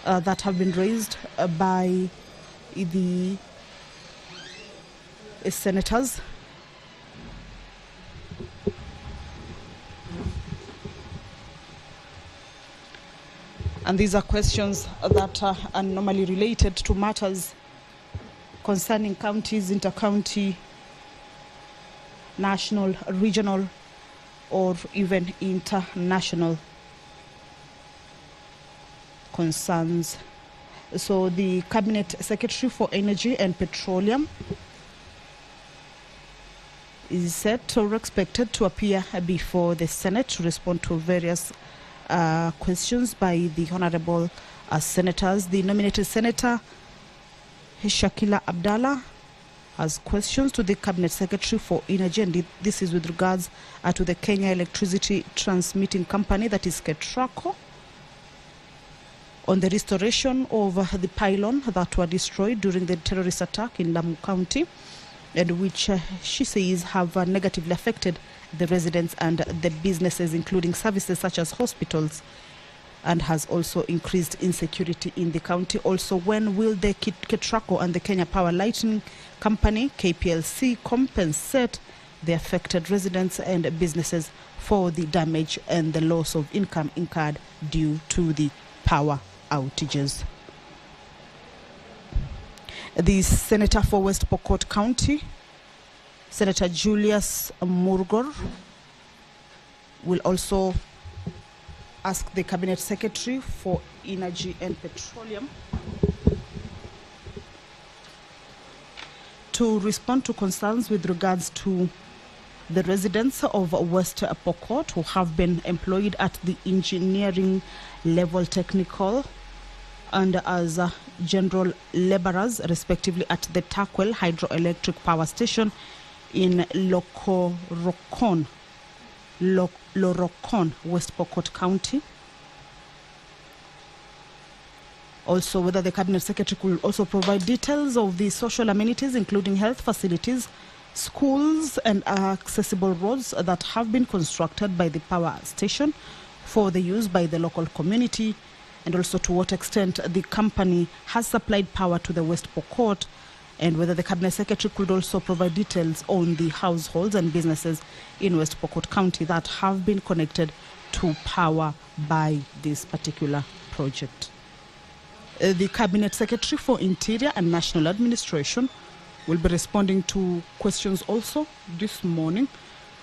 that have been raised by the senators. And these are questions that are normally related to matters concerning counties, inter-county, national, regional, or even international concerns. So the Cabinet Secretary for Energy and Petroleum is set or expected to appear before the Senate to respond to various questions by the honorable senators. The nominated senator, Shakila Abdallah, has questions to the Cabinet Secretary for Energy, and this is with regards to the Kenya Electricity Transmitting Company, that is KETRACO, on the restoration of the pylon that were destroyed during the terrorist attack in Lamu County, and which she says have negatively affected the residents and the businesses, including services such as hospitals, and has also increased insecurity in the county. Also, when will the KETRACO and the Kenya Power Lighting Company, KPLC, compensate the affected residents and businesses for the damage and the loss of income incurred due to the power outages? The Senator for West Pokot County, Senator Julius Murgor, will also ask the Cabinet Secretary for Energy and Petroleum to respond to concerns with regards to the residents of West Pokot who have been employed at the engineering level, technical, and as general laborers, respectively, at the Takwel Hydroelectric Power Station in Lorokon, West Pokot County. Also, whether the Cabinet Secretary could also provide details of the social amenities, including health facilities, schools, and accessible roads that have been constructed by the power station for the use by the local community, and also to what extent the company has supplied power to the West Pokot, and whether the Cabinet Secretary could also provide details on the households and businesses in West Pokot County that have been connected to power by this particular project. The Cabinet Secretary for Interior and National Administration will be responding to questions also this morning,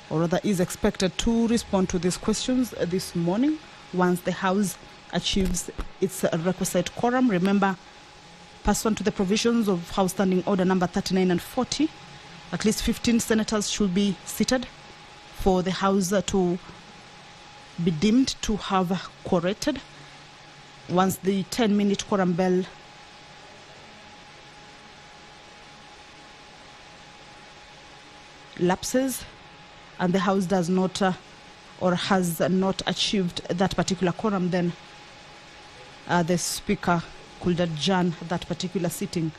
or rather is expected to respond to these questions this morning once the House achieves its requisite quorum. Remember, pursuant to the provisions of House Standing Order number 39 and 40, at least 15 senators should be seated for the House to be deemed to have quorated. Once the 10-minute quorum bell lapses and the House does not or has not achieved that particular quorum, then the Speaker could adjourn that particular sitting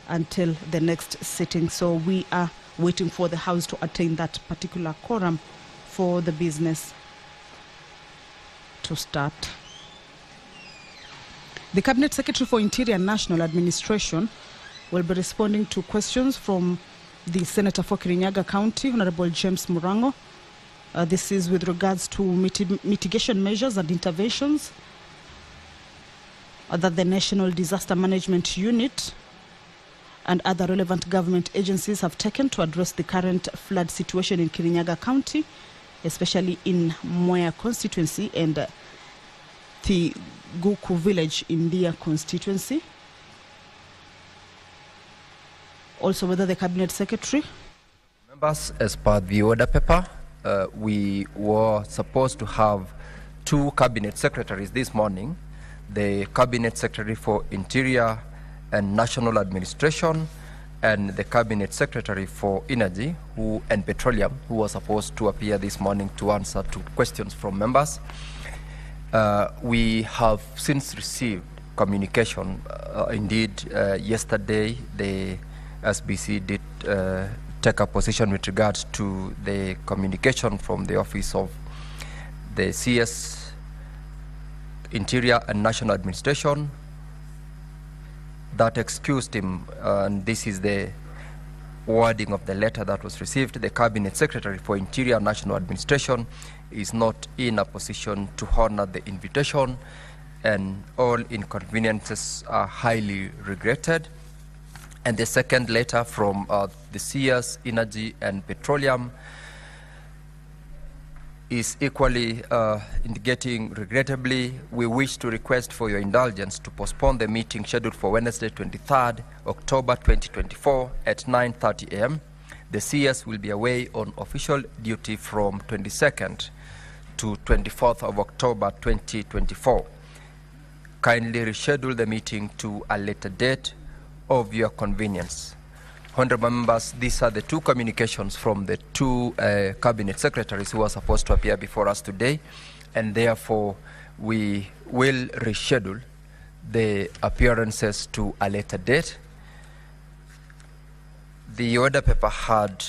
until the next sitting. So we are waiting for the House to attain that particular quorum for the business to start. The Cabinet Secretary for Interior and National Administration will be responding to questions from the Senator for Kirinyaga County, Honorable James Murango. This is with regards to mitigation measures and interventions that the National Disaster Management Unit and other relevant government agencies have taken to address the current flood situation in Kirinyaga County, especially in Moya constituency and the Guku village in their constituency. Also, whether the Cabinet Secretary. Members, as per the order paper, we were supposed to have two Cabinet Secretaries this morning, the Cabinet Secretary for Interior and National Administration and the Cabinet Secretary for Energy and Petroleum, who was supposed to appear this morning to answer to questions from members. We have since received communication. Indeed, yesterday the SBC did take a position with regards to the communication from the Office of the CS Interior and National Administration that excused him, and this is the wording of the letter that was received. The Cabinet Secretary for Interior and National Administration is not in a position to honor the invitation, and all inconveniences are highly regretted. And the second letter from the CS Energy and Petroleum is equally indicating, regrettably, we wish to request for your indulgence to postpone the meeting scheduled for Wednesday, 23rd October 2024 at 9:30 a.m. The CS will be away on official duty from 22nd to 24th of October 2024. Kindly reschedule the meeting to a later date of your convenience. Honorable members, these are the two communications from the two cabinet secretaries who are supposed to appear before us today, and therefore we will reschedule the appearances to a later date. The order paper had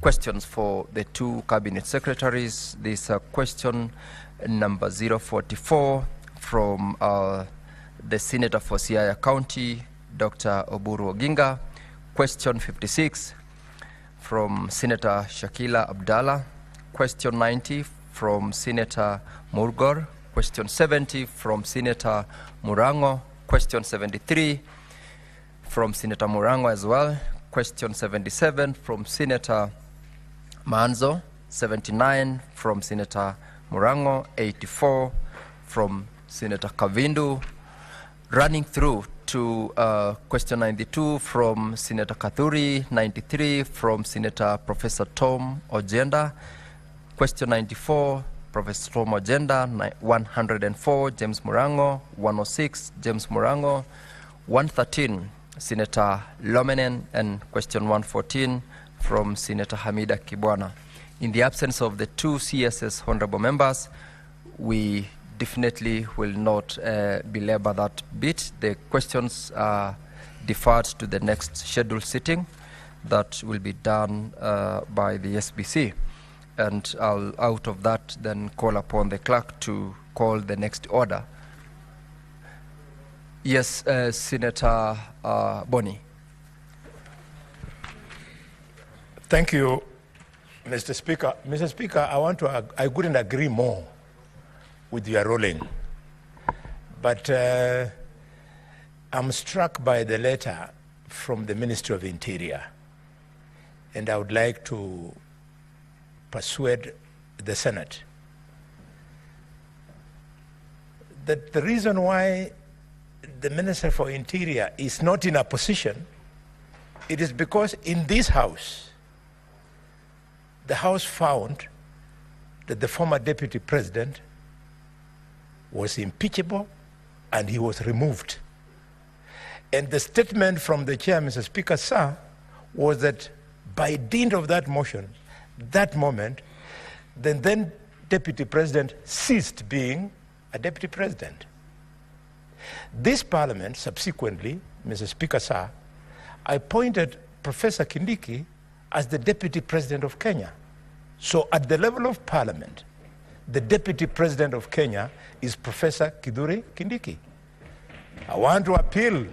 questions for the two cabinet secretaries. This question number 044 from the Senator for Siaya County, Dr. Oburu Oginga. Question 56 from Senator Shakila Abdallah. Question 90 from Senator Murgor. Question 70 from Senator Murango. Question 73 from Senator Murango as well. Question 77 from Senator Manzo. 79 from Senator Murango. 84 from Senator Kavindu. Running through to question 92 from Senator Kathuri, 93 from Senator Professor Tom Ojenda, question 94, Professor Tom Ojenda, 104, James Murango, 106, James Murango, 113, Senator Lomenen, and question 114 from Senator Hamida Kibwana. In the absence of the two CSS honorable members, we definitely will not belabor that bit. The questions are deferred to the next scheduled sitting that will be done by the SBC. And I'll, out of that, then call upon the clerk to call the next order. Yes, Senator Boni. Thank you, Mr. Speaker. Mr. Speaker, I couldn't agree more with your ruling. But I'm struck by the letter from the Ministry of Interior, and I would like to persuade the Senate that the reason why the Minister for Interior is not in a position, it is because in this House, the House found that the former Deputy President was impeachable and he was removed. And the statement from the chair, Mr. Speaker, sir, was that by dint of that motion, that moment, then Deputy President ceased being a Deputy President. This Parliament subsequently, Mr. Speaker, sir, appointed Professor Kindiki as the Deputy President of Kenya. So at the level of Parliament, the Deputy President of Kenya is Professor Kithure Kindiki. I want to appeal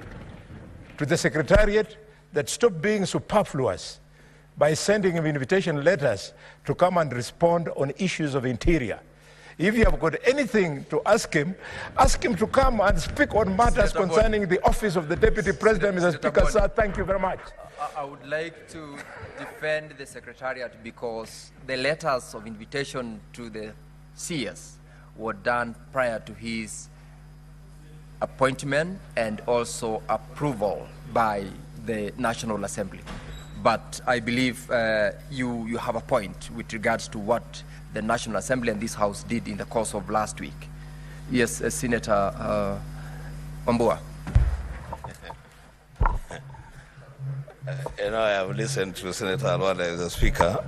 to the Secretariat that stop being superfluous by sending him invitation letters to come and respond on issues of interior. If you have got anything to ask him to come and speak on matters concerning the office of the Deputy President, Mr. Speaker, sir. Thank you very much. I would like to defend the Secretariat because the letters of invitation to the CS were done prior to his appointment and also approval by the National Assembly. But I believe you have a point with regards to what the National Assembly and this House did in the course of last week. Yes, Senator Wambua. You know, I have listened to Senator Alwada as a speaker.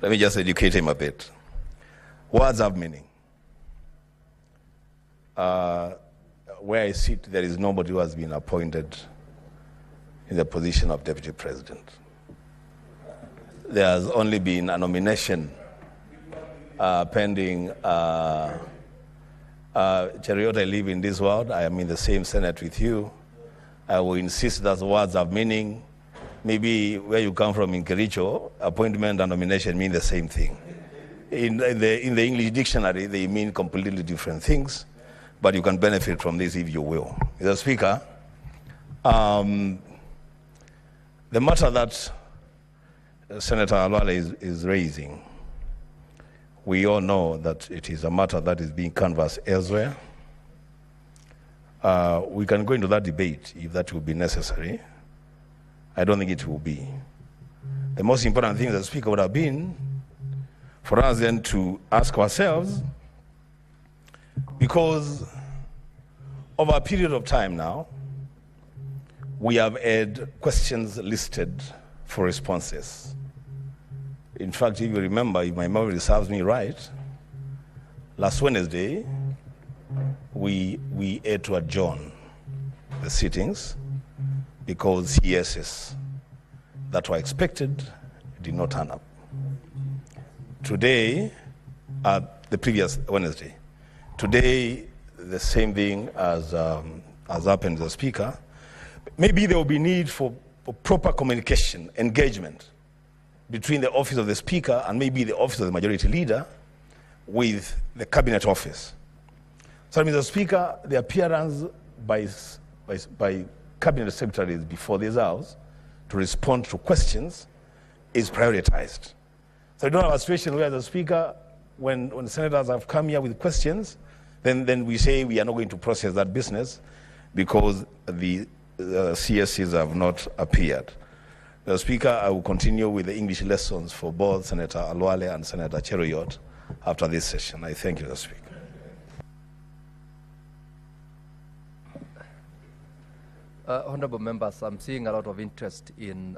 Let me just educate him a bit. Words have meaning. Where I sit, there is nobody who has been appointed in the position of Deputy President. There has only been a nomination pending. Chariot, I live in this world. I am in the same Senate with you. I will insist that words have meaning. Maybe where you come from in Kericho, appointment and nomination mean the same thing. In the English dictionary, they mean completely different things, but you can benefit from this if you will. Mr. Speaker, the matter that Senator Alwale is raising, we all know that it is a matter that is being canvassed elsewhere. We can go into that debate if that will be necessary. I don't think it will be. The most important thing, the Speaker, would have been for us then to ask ourselves, because over a period of time now, we have had questions listed for responses. In fact, if you remember, if my memory serves me right, last Wednesday, we had to adjourn the sittings because CSs that were expected did not turn up. Today, the previous Wednesday, today the same thing as happened to the Speaker. Maybe there will be need for proper communication, engagement between the office of the Speaker and maybe the office of the Majority Leader with the Cabinet Office. So, Mr. Speaker, the appearance by Cabinet Secretaries before this House to respond to questions is prioritized. So we don't have a situation where the Speaker, when senators have come here with questions, then we say we are not going to process that business because the CSCs have not appeared. The Speaker, I will continue with the English lessons for both Senator Alwale and Senator Cheruiyot after this session. I thank you, Mr. Speaker. Honorable members, I'm seeing a lot of interest in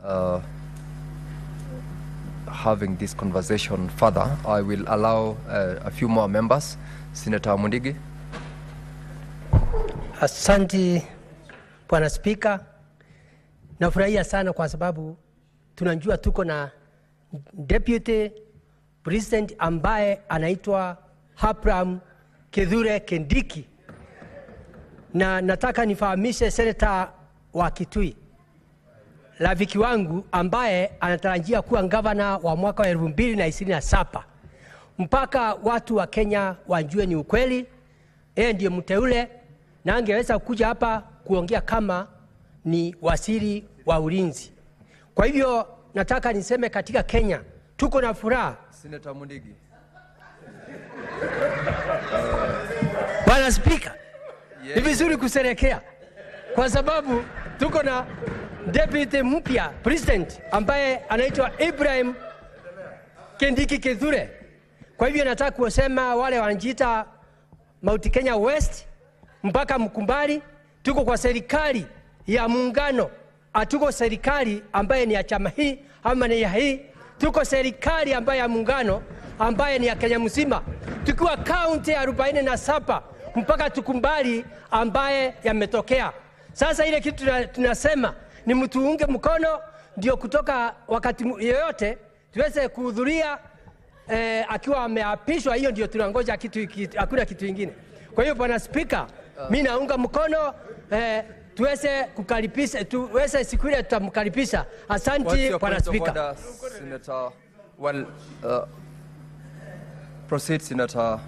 having this conversation further. I will allow a few more members. Senator Mundigi. Asante Bwana Spika. Nafurahia sana kwa sababu tunajua tuko na Deputy President ambaye anaitwa Abraham Kithure Kindiki. Na nataka nifahamishe Senator wa Kitui, rafiki wangu ambaye anatarajia kuwa gavana wa mwaka wa 2027. Mpaka watu wa Kenya wajue ni ukweli, yeye ndiye mteule na angeweza kuja hapa kuongea kama ni waziri wa ulinzi. Kwa hivyo nataka niseme katika Kenya tuko na furaha. Senator Mundigi. Bwana Speaker, ni vizuri kusherekea kwa sababu tuko na Deputy mpya President ambaye anaitwa Ibrahim Kindiki Kithure. Kwa hivyo nataka kusema wale wanajiita Mount Kenya West mpaka Mkumbari, tuko kwa serikali ya muungano. Atuko serikali ambaye ni ya chama hii ama ni ya hii. Tuko serikali ambaye ya muungano ambaye ni ya Kenya mzima. Tukiwa kaunti 47 mpaka Tukumbari ambaye yametokea. Sasa ile kitu tunasema ni mtuunge mkono ndio kutoka wakati yoyote tuweze kuhudhuria akiwa ameapishwa. Hiyo ndio tunangoja hakuna kitu kingine. Kwa hiyo Bwana Speaker, mimi naunga mkono tuweze kukaribisha, tuweze siku ile tutamkaribisha. Asante Bwana Speaker. Senator, well, proceed Senator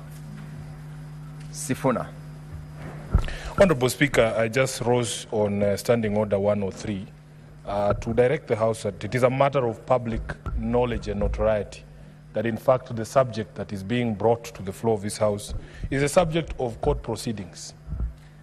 Sifuna. Honorable Speaker, I just rose on Standing Order 103 to direct the House that it is a matter of public knowledge and notoriety that in fact the subject that is being brought to the floor of this House is a subject of court proceedings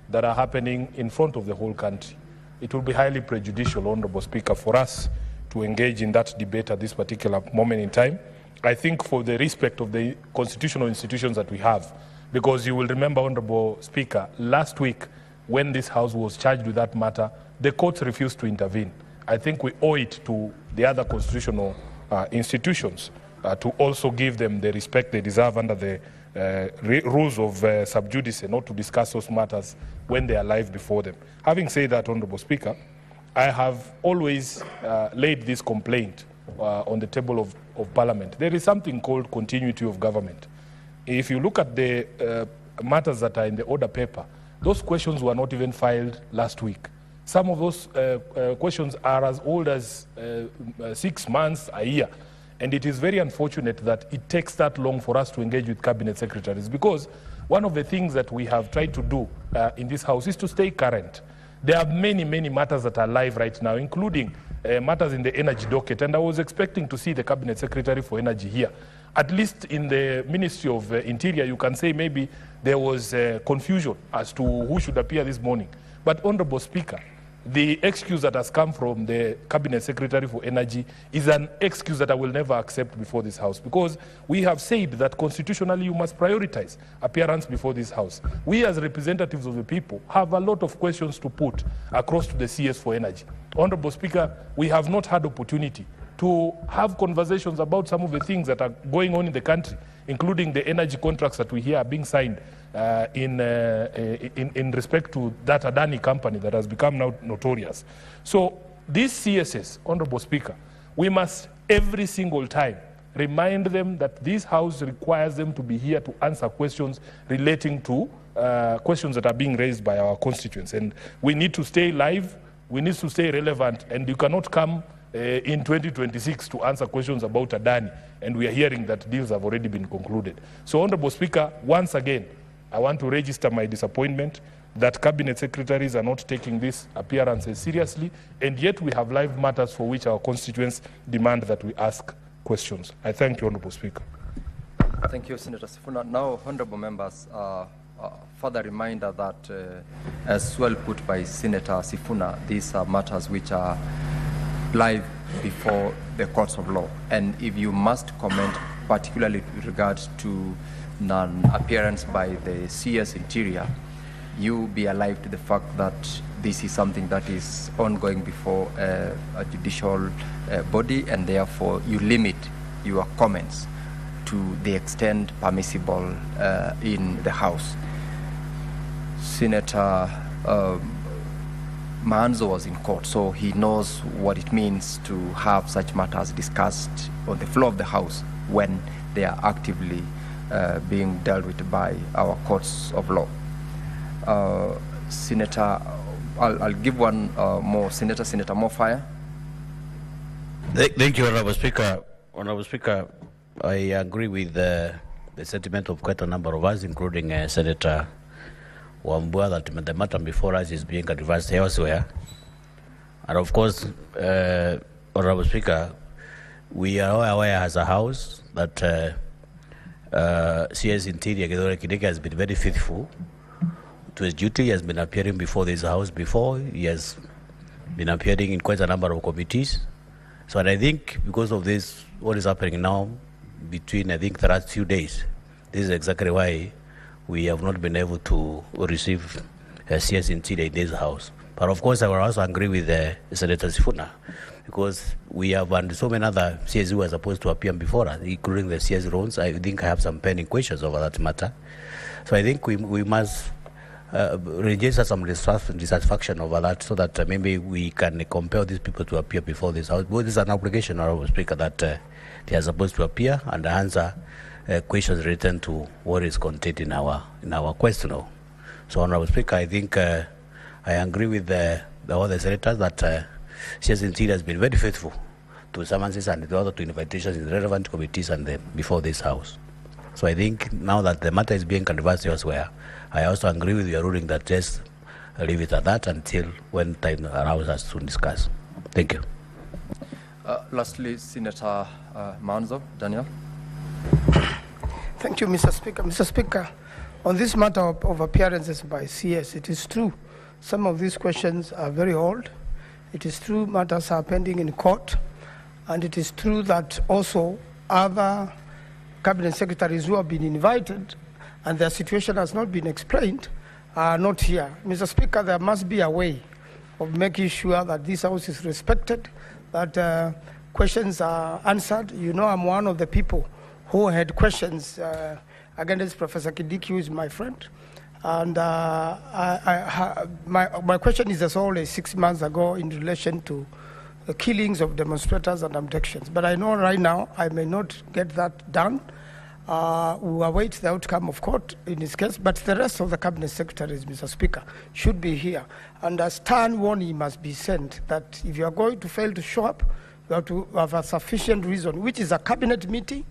that are happening in front of the whole country. It will be highly prejudicial, Honorable Speaker, for us to engage in that debate at this particular moment in time. I think for the respect of the constitutional institutions that we have, because you will remember, Honorable Speaker, last week when this House was charged with that matter, the courts refused to intervene. I think we owe it to the other constitutional institutions to also give them the respect they deserve under the rules of sub judice, not to discuss those matters when they are live before them. Having said that, Honorable Speaker, I have always laid this complaint on the table of Parliament. There is something called continuity of government. If you look at the matters that are in the order paper, those questions were not even filed last week. Some of those questions are as old as 6 months, a year. And it is very unfortunate that it takes that long for us to engage with cabinet secretaries, because one of the things that we have tried to do in this house is to stay current. There are many, many matters that are live right now, including matters in the energy docket. And I was expecting to see the cabinet secretary for energy here. At least in the Ministry of Interior, you can say maybe there was confusion as to who should appear this morning. But Honorable Speaker, the excuse that has come from the Cabinet Secretary for Energy is an excuse that I will never accept before this House, because we have said that constitutionally you must prioritize appearance before this House. We as representatives of the people have a lot of questions to put across to the CS for Energy. Honorable Speaker, we have not had opportunity to have conversations about some of the things that are going on in the country, including the energy contracts that we hear are being signed in respect to that Adani company that has become now notorious. So these CSS, Honorable Speaker, we must every single time remind them that this House requires them to be here to answer questions relating to questions that are being raised by our constituents. And we need to stay live, we need to stay relevant, and you cannot come in 2026 to answer questions about Adani, and we are hearing that deals have already been concluded. So, Honorable Speaker, once again, I want to register my disappointment that cabinet secretaries are not taking these appearances seriously, and yet we have live matters for which our constituents demand that we ask questions. I thank you, Honorable Speaker. Thank you, Senator Sifuna. Now, honorable members, further reminder that, as well put by Senator Sifuna, these are matters which are live before the courts of law. And if you must comment, particularly with regard to non-appearance by the CS Interior, you be alive to the fact that this is something that is ongoing before a judicial body, and therefore you limit your comments to the extent permissible in the House. Senator Manzo was in court, so he knows what it means to have such matters discussed on the floor of the House when they are actively being dealt with by our courts of law. Senator, I'll give one more. Senator Mofire. Thank you, Honorable Speaker. Honorable Speaker, I agree with the sentiment of quite a number of us, including Senator Wambua, that the matter before us is being advanced elsewhere. And of course, Honorable Speaker, we are all aware as a House that CS Interior Githore Kindiki has been very faithful to his duty. He has been appearing before this House before. He has been appearing in quite a number of committees. So and I think because of this, what is happening now between, I think, the last few days, this is exactly why we have not been able to receive CS Interior in this House. But of course, I will also agree with Senator Sifuna, because we have so many other CS who are supposed to appear before us, including the CS Rones. I think I have some pending questions over that matter. So I think we must register some dissatisfaction over that, so that maybe we can compel these people to appear before this House. But this is an obligation, Honorable Speaker, that they are supposed to appear and answer questions written to what is contained in our question. So, Honorable Speaker, I think I agree with the other senators that CS Interior has been very faithful to summonses and the other to invitations in relevant committees and before this House. So I think now that the matter is being conversed elsewhere, I also agree with your ruling that just leave it at that until when time allows us to discuss. Thank you. Lastly, Senator Manzo, Daniel. Thank you, Mr. Speaker. Mr. Speaker, on this matter of appearances by CS, it is true some of these questions are very old. It is true matters are pending in court, and it is true that also other cabinet secretaries who have been invited and their situation has not been explained are not here. Mr. Speaker, there must be a way of making sure that this House is respected, that questions are answered. You know, I'm one of the people who had questions against Professor Kindiki, who is my friend. And my question is as old as 6 months ago in relation to the killings of demonstrators and abductions. But I know right now I may not get that done. We await the outcome of court in this case, but the rest of the cabinet secretaries, Mr. Speaker, should be here. And a stern warning must be sent that if you are going to fail to show up, you have to have a sufficient reason, which is a cabinet meeting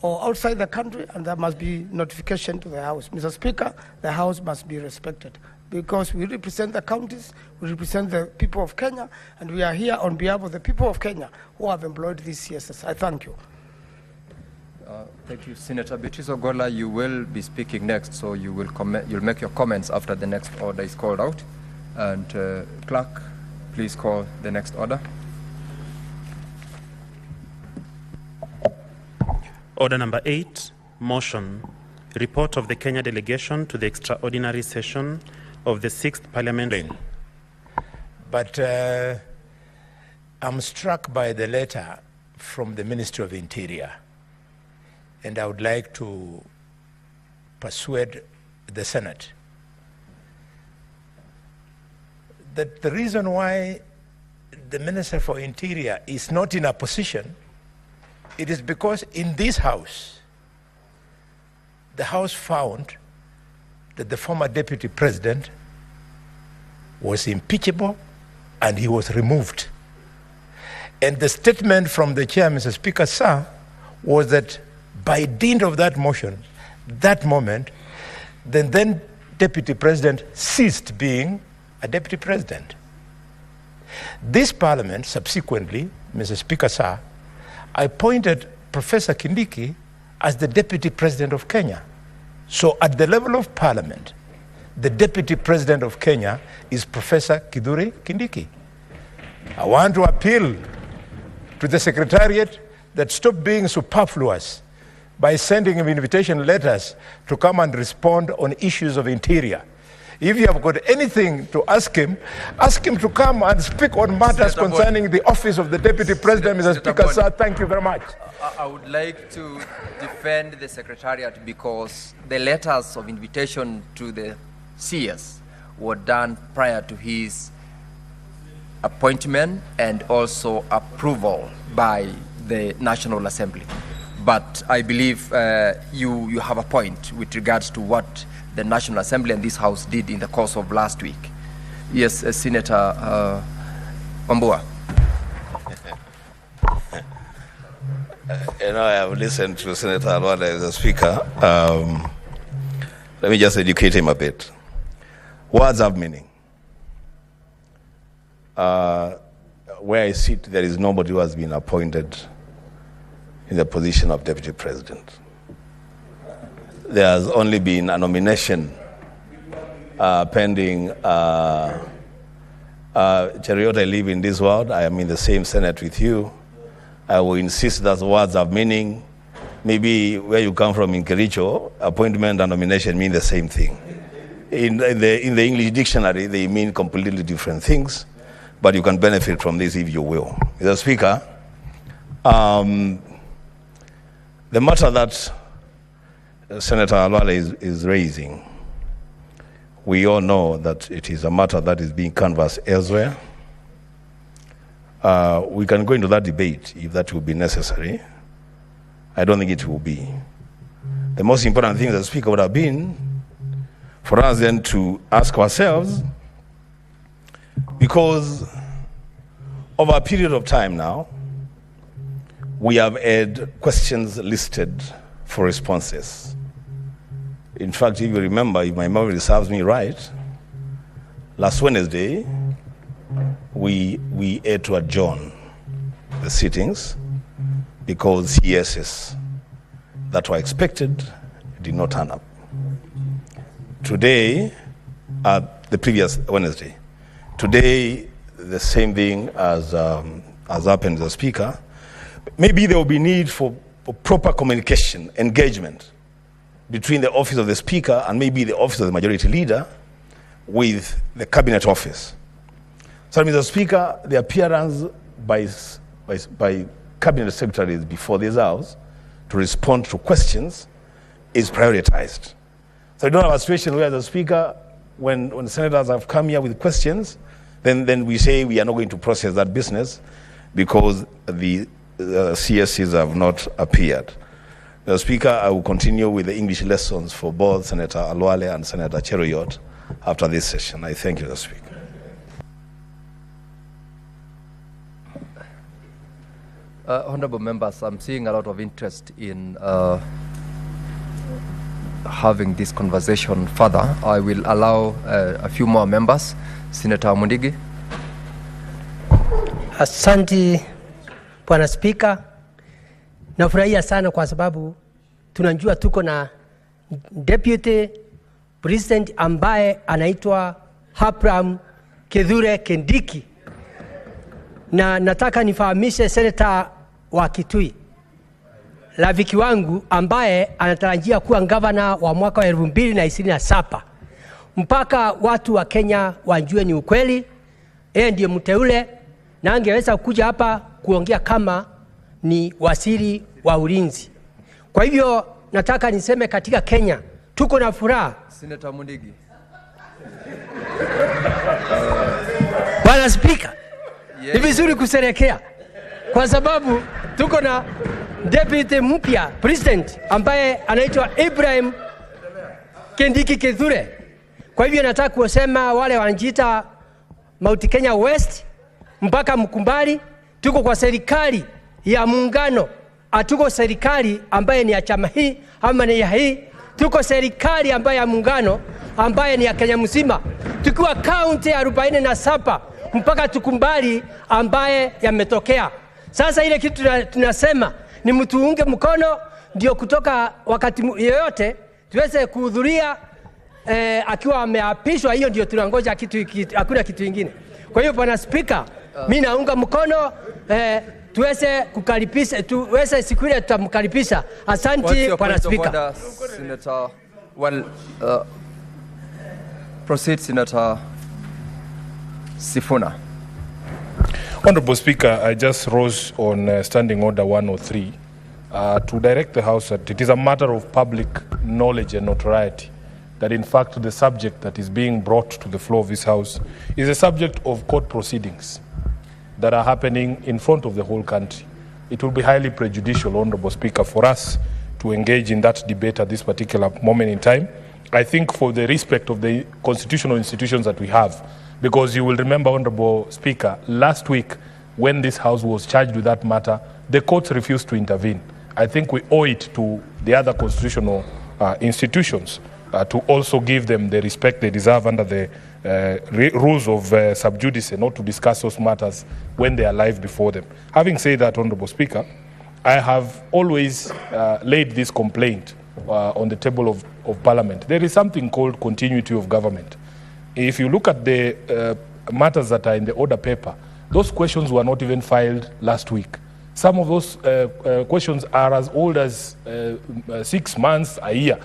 or outside the country, and there must be notification to the House. Mr. Speaker, the House must be respected because we represent the counties, we represent the people of Kenya, and we are here on behalf of the people of Kenya who have employed these CSS. I thank you. Thank you, Senator Beatrice Ogola. You will be speaking next, so you will you'll make your comments after the next order is called out. And clerk, please call the next order. Order number 8, motion, report of the Kenya delegation to the extraordinary session of the 6th Parliament. But I'm struck by the letter from the Ministry of Interior, and I would like to persuade the Senate that the reason why the Minister for Interior is not in a position, it is because in this House, the House found that the former Deputy President was impeachable and he was removed. And the statement from the Chair, Mr. Speaker, sir, was that by dint of that motion, that moment, then Deputy President ceased being a Deputy President. This Parliament subsequently, Mr. Speaker, sir, appointed Professor Kindiki as the Deputy President of Kenya. So at the level of Parliament, the Deputy President of Kenya is Professor Kithure Kindiki. I want to appeal to the Secretariat that stop being superfluous by sending him invitation letters to come and respond on issues of interior. If you have got anything to ask him to come and speak on matters concerning the office of the Deputy President, Mr. Speaker, sir. Thank you very much. I would like to defend the Secretariat because the letters of invitation to the CS were done prior to his appointment and also approval by the National Assembly. But I believe you have a point with regards to what the National Assembly and this House did in the course of last week. Yes, Senator Wambua. You know, I have listened to Senator Alwada as a speaker. Let me just educate him a bit. Words have meaning. Where I sit, there is nobody who has been appointed in the position of Deputy President. There has only been a nomination pending. Chariot, I live in this world. I am in the same Senate with you. I will insist that words have meaning. Maybe where you come from in Kericho, appointment and nomination mean the same thing. In the English dictionary, they mean completely different things, but you can benefit from this if you will. Mr. Speaker, the matter that Senator Alwala is raising, we all know that it is a matter that is being canvassed elsewhere. We can go into that debate if that will be necessary. I don't think it will be. The most important thing, the Speaker, would have been for us then to ask ourselves, because over a period of time now, we have had questions listed for responses. In fact, if you remember, if my memory serves me right, last Wednesday, we had to adjourn the sittings because CSs that were expected did not turn up. Today, the previous Wednesday, today the same thing as happened to the Speaker. Maybe there will be need for proper communication, engagement between the office of the Speaker and maybe the office of the Majority Leader with the Cabinet Office. So, Mr. Speaker, the appearance by Cabinet Secretaries before this House to respond to questions is prioritized. So we don't have a situation where the Speaker, when senators have come here with questions, then we say we are not going to process that business because the CSCs have not appeared. Mr. Speaker, I will continue with the English lessons for both Senator Alwale and Senator Cheruiyot after this session. I thank you, Mr. Speaker. Honorable members, I'm seeing a lot of interest in having this conversation further. I will allow a few more members. Senator Mundigi. Asante Bwana Spika, nafurahia sana kwa sababu tunajua tuko na Deputy President ambaye anaitwa Abraham Kithure Kindiki, na nataka nifahamishe Senator wa Kitui, rafiki wangu ambaye anatarajia kuwa gavana wa mwaka wa 2027. Mpaka watu wa Kenya wajue ni ukweli, yeye ndiye mteule na angeweza kuja hapa kuongea kama ni waziri wa ulinzi. Kwa hivyo nataka niseme katika Kenya tuko na furaha. Senator Mundigi. Bwana Spika, ni vizuri kusherehekea kwa sababu tuko na Deputy mpya President ambaye anaitwa Ibrahim Kindiki Kithure. Kwa hivyo nataka kusema wale wanajiita Mount Kenya West mpaka Mkumbali, tuko kwa serikali ya muungano, atuko serikali ambaye ni ya chama hii ama ni ya hii, tuko serikali ambaye ya muungano ambaye ni ya Kenya mzima, tukiwa kaunti 47 mpaka Tukumbali ambaye yametokea. Sasa ile kitu tunasema ni mtuunge mkono, ndio kutoka wakati yoyote tuweze kuhudhuria akiwa ameapishwa. Hiyo ndio tunangoja, hakuna kitu kingine. Kwa hiyo Bwana Spika, mimi naunga mkono tuweze kukaribisha, tuweze siku ile tutamkaribisha. Asante Bwana Spika. Senator, well, proceed Senator Sifuna. Honorable Speaker, I just rose on Standing Order 103 to direct the House that it is a matter of public knowledge and notoriety that in fact the subject that is being brought to the floor of this House is a subject of court proceedings that are happening in front of the whole country. It will be highly prejudicial, Honorable Speaker, for us to engage in that debate at this particular moment in time. I think for the respect of the constitutional institutions that we have, because you will remember, Honorable Speaker, last week when this House was charged with that matter, the courts refused to intervene. I think we owe it to the other constitutional institutions to also give them the respect they deserve under the rules of sub judice, not to discuss those matters when they are live before them. Having said that, Honorable Speaker, I have always laid this complaint on the table of Parliament. There is something called continuity of government. If you look at the matters that are in the order paper, those questions were not even filed last week. Some of those questions are as old as 6 months, a year.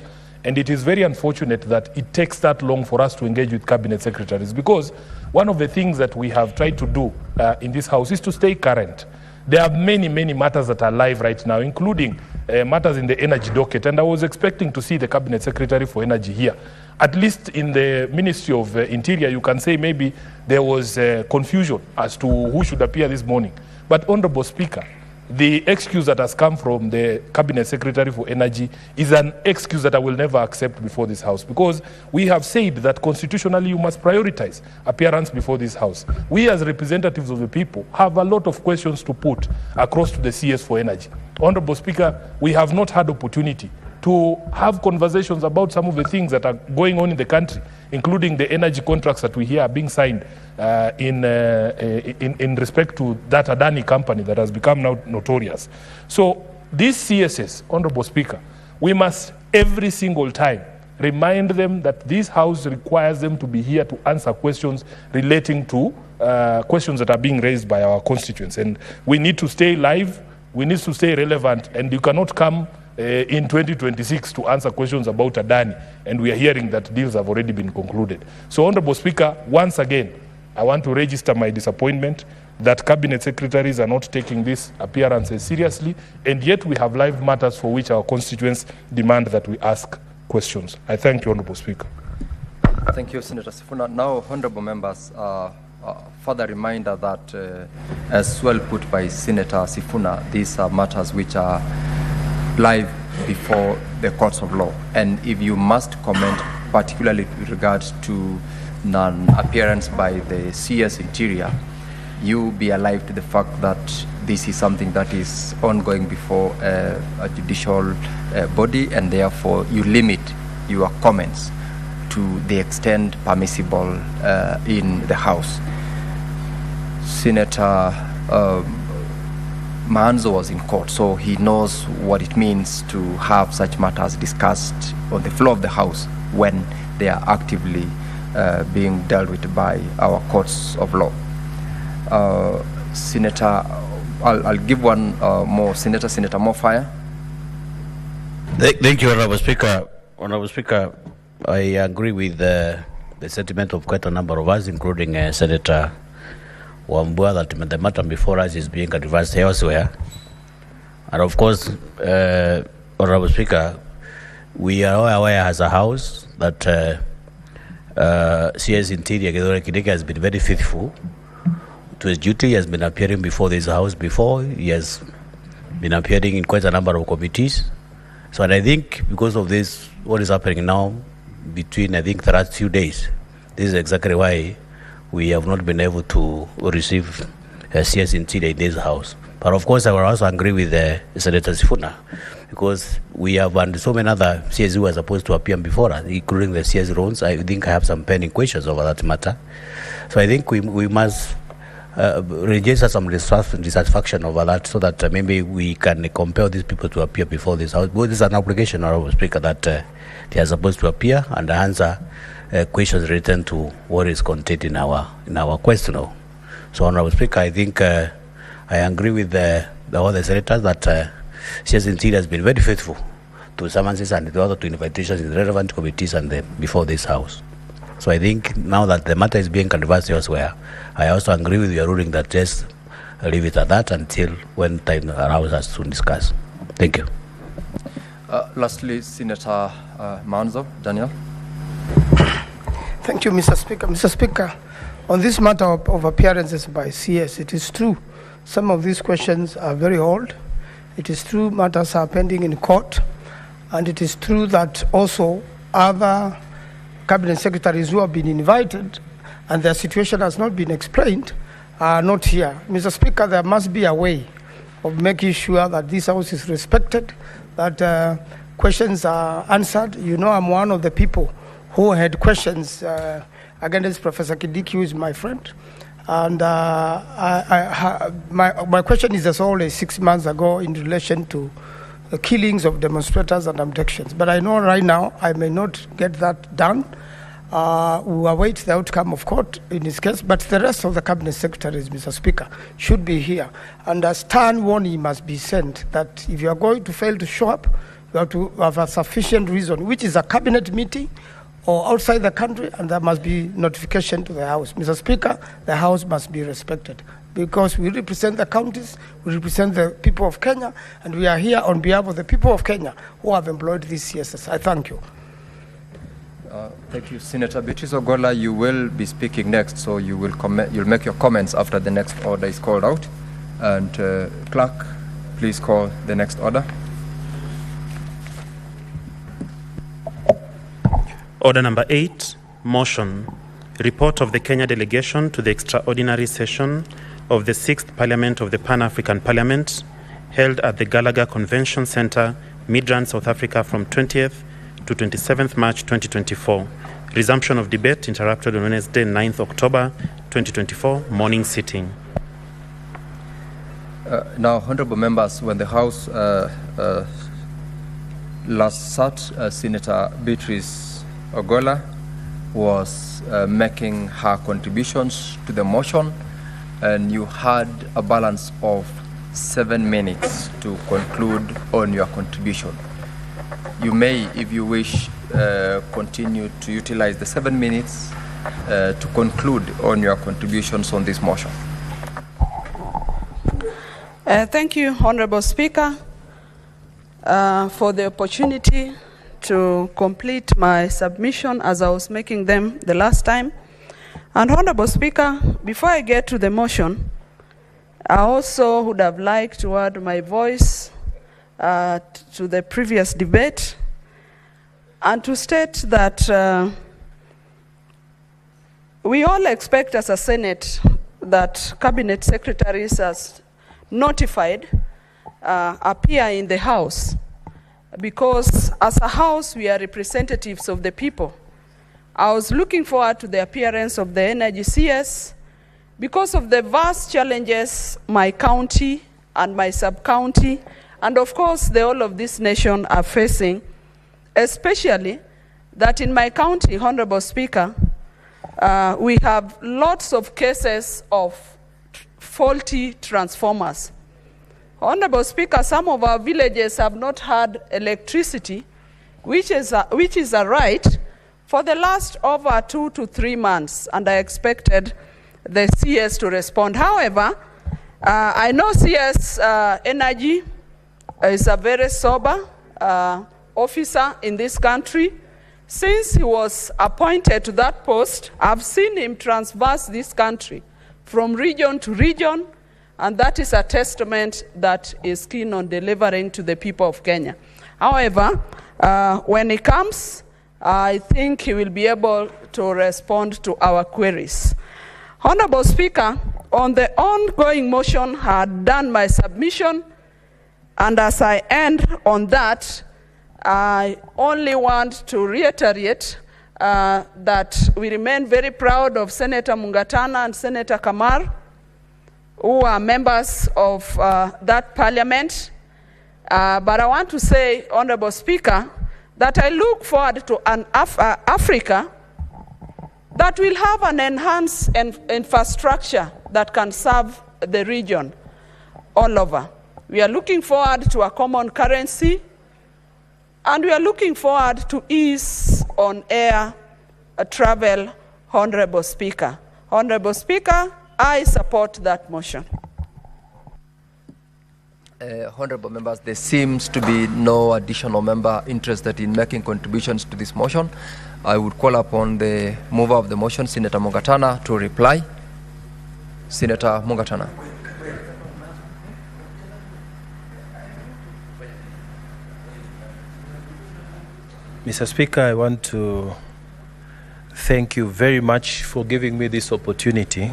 And it is very unfortunate that it takes that long for us to engage with cabinet secretaries, because one of the things that we have tried to do in this House is to stay current. There are many, many matters that are live right now, including matters in the energy docket. And I was expecting to see the Cabinet Secretary for Energy here. At least in the Ministry of Interior, you can say maybe there was confusion as to who should appear this morning. But Honorable Speaker, the excuse that has come from the Cabinet Secretary for Energy is an excuse that I will never accept before this House, because we have said that constitutionally you must prioritize appearance before this House. We as representatives of the people have a lot of questions to put across to the CS for Energy. Honorable Speaker, we have not had opportunity to have conversations about some of the things that are going on in the country, including the energy contracts that we hear are being signed in respect to that Adani company that has become now notorious. So these CSS, Honorable Speaker, we must every single time remind them that this House requires them to be here to answer questions relating to questions that are being raised by our constituents. And we need to stay live, we need to stay relevant, and you cannot come in 2026 to answer questions about Adani, and we are hearing that deals have already been concluded. So, Honorable Speaker, once again, I want to register my disappointment that cabinet secretaries are not taking these appearances seriously, and yet we have live matters for which our constituents demand that we ask questions. I thank you, Honorable Speaker. Thank you, Senator Sifuna. Now, honorable members, further reminder that, as well put by Senator Sifuna, these are matters which are live before the courts of law. And if you must comment, particularly with regards to non-appearance by the CS Interior, you be alive to the fact that this is something that is ongoing before a judicial body, and therefore you limit your comments to the extent permissible in the House. Senator Manzo was in court, so he knows what it means to have such matters discussed on the floor of the House when they are actively being dealt with by our courts of law. Senator, I'll give one more. Senator Mofire. Thank you, Honorable Speaker. Honorable Speaker, I agree with the sentiment of quite a number of us, including Senator Wambua, that the matter before us is being advanced elsewhere. And of course, Honorable Speaker, we are all aware as a House that CS Interior Githore Kindiki has been very faithful to his duty. He has been appearing before this House before. He has been appearing in quite a number of committees. So, and I think because of this, what is happening now between, I think, the last few days, this is exactly why we have not been able to receive CS Interior in this House. But of course, I will also agree with Senator Sifuna, because we have so many other CS who are supposed to appear before us, including the CS roles. I think I have some pending questions over that matter. So I think we must register some dissatisfaction over that, so that maybe we can compel these people to appear before this House. But this is an obligation, Honorable Speaker, that they are supposed to appear and answer questions written to what is contained in our question. So, Honorable Speaker, I think I agree with all the senators that CS Interior has been very faithful to summonses and the other to invitations in relevant committees and before this House. So I think now that the matter is being canvassed elsewhere, I also agree with your ruling that just leave it at that until when time allows us to discuss. Thank you. Lastly, Senator Manzo, Daniel. Thank you, Mr. Speaker. Mr. Speaker, on this matter of appearances by CS, it is true some of these questions are very old. It is true matters are pending in court, and it is true that also other cabinet secretaries who have been invited and their situation has not been explained are not here. Mr. Speaker, there must be a way of making sure that this House is respected, that questions are answered. You know, I'm one of the people who had questions against Professor Kindiki, who is my friend. And my question is as old as 6 months ago in relation to the killings of demonstrators and abductions. But I know right now I may not get that done. We will await the outcome of court in this case, but the rest of the cabinet secretaries, Mr. Speaker, should be here. And a stern warning must be sent that if you are going to fail to show up, you have to have a sufficient reason, which is a cabinet meeting or outside the country, and there must be notification to the House. Mr. Speaker, the House must be respected because we represent the counties, we represent the people of Kenya, and we are here on behalf of the people of Kenya who have employed these CSS. I thank you. Thank you, Senator Beatrice Ogola. You will be speaking next, so you will you'll make your comments after the next order is called out. And clerk, please call the next order. Order number 8, motion. Report of the Kenya Delegation to the extraordinary session of the 6th Parliament of the Pan-African Parliament held at the Gallagher Convention Centre, Midrand, South Africa from 20th to 27th March 2024. Resumption of debate interrupted on Wednesday, 9th October 2024, morning sitting. Now, honorable members, when the House last sat, Senator Beatrice Ogola was making her contributions to the motion, and you had a balance of 7 minutes to conclude on your contribution. You may, if you wish, continue to utilize the 7 minutes to conclude on your contributions on this motion. Thank you, Honorable Speaker, for the opportunity to complete my submission as I was making them the last time. And Honorable Speaker, before I get to the motion, I also would have liked to add my voice to the previous debate, and to state that we all expect as a Senate that cabinet secretaries as notified appear in the House, because as a House we are representatives of the people. I was looking forward to the appearance of the Energy CS because of the vast challenges my county and my sub-county and of course the whole of this nation are facing, especially that in my county, Honorable Speaker, we have lots of cases of faulty transformers. Honorable Speaker, some of our villages have not had electricity, which is a right, for the last over 2 to 3 months, and I expected the CS to respond. However, I know CS Energy is a very sober officer in this country. Since he was appointed to that post, I've seen him traverse this country from region to region, and that is a testament that is keen on delivering to the people of Kenya. However, when he comes, I think he will be able to respond to our queries. Honorable Speaker, on the ongoing motion, I had done my submission, and as I end on that, I only want to reiterate that we remain very proud of Senator Mungatana and Senator Kamar, who are members of that parliament. But I want to say, Honorable Speaker, that I look forward to an Africa that will have an enhanced infrastructure that can serve the region all over. We are looking forward to a common currency, and we are looking forward to ease on air travel, Honorable Speaker. Honorable Speaker, I support that motion. Honorable members, there seems to be no additional member interested in making contributions to this motion. I would call upon the mover of the motion, Senator Mungatana, to reply. Senator Mungatana. Mr. Speaker, I want to thank you very much for giving me this opportunity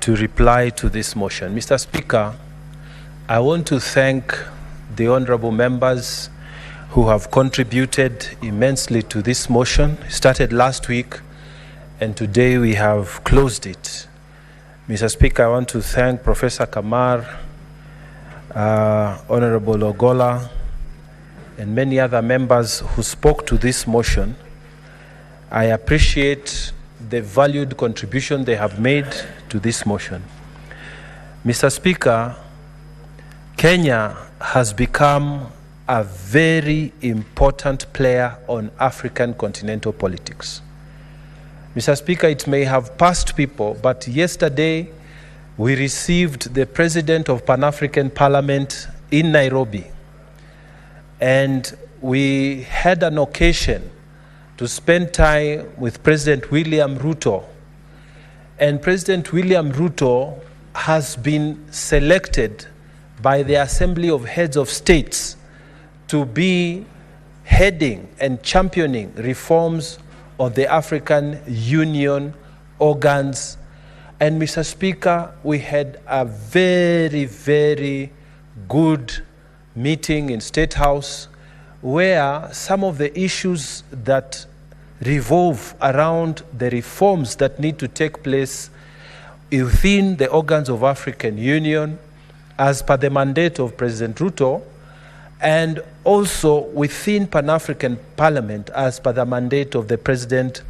to reply to this motion. Mr. Speaker, I want to thank the honorable members who have contributed immensely to this motion. It started last week, and today we have closed it. Mr. Speaker, I want to thank Professor Kamar, Honorable Ogola, and many other members who spoke to this motion. I appreciate the valued contribution they have made to this motion. Mr. Speaker, Kenya has become a very important player on African continental politics. Mr. Speaker, it may have passed people, but yesterday we received the President of Panafrican Parliament in Nairobi, and we had an occasion to spend time with President William Ruto. And President William Ruto has been selected by the Assembly of Heads of States to be heading and championing reforms of the African Union organs. And Mr. Speaker, we had a very, very good meeting in State House where some of the issues that revolve around the reforms that need to take place within the organs of African Union as per the mandate of President Ruto, and also within Pan-African Parliament as per the mandate of the President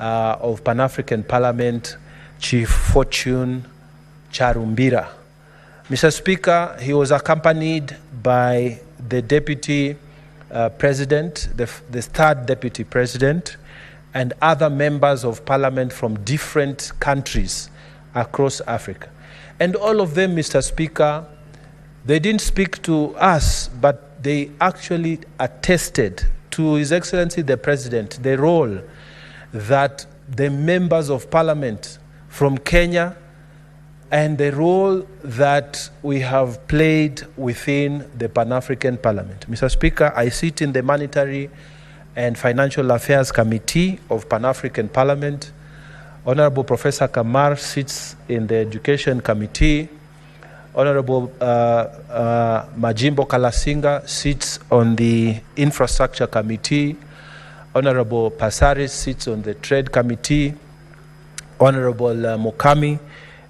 of Pan-African Parliament, Chief Fortune Charumbira. Mr. Speaker, he was accompanied by the Deputy President, the third Deputy President, and other members of Parliament from different countries across Africa. And all of them, Mr. Speaker, they didn't speak to us, but they actually attested to His Excellency the President the role that the members of Parliament from Kenya, and the role that we have played within the Pan-African Parliament. Mr. Speaker, I sit in the Monetary and Financial Affairs Committee of Pan-African Parliament. Honorable Professor Kamar sits in the Education Committee. Honorable Majimbo Kalasinga sits on the Infrastructure Committee. Honorable Pasaris sits on the Trade Committee. Honorable Mukami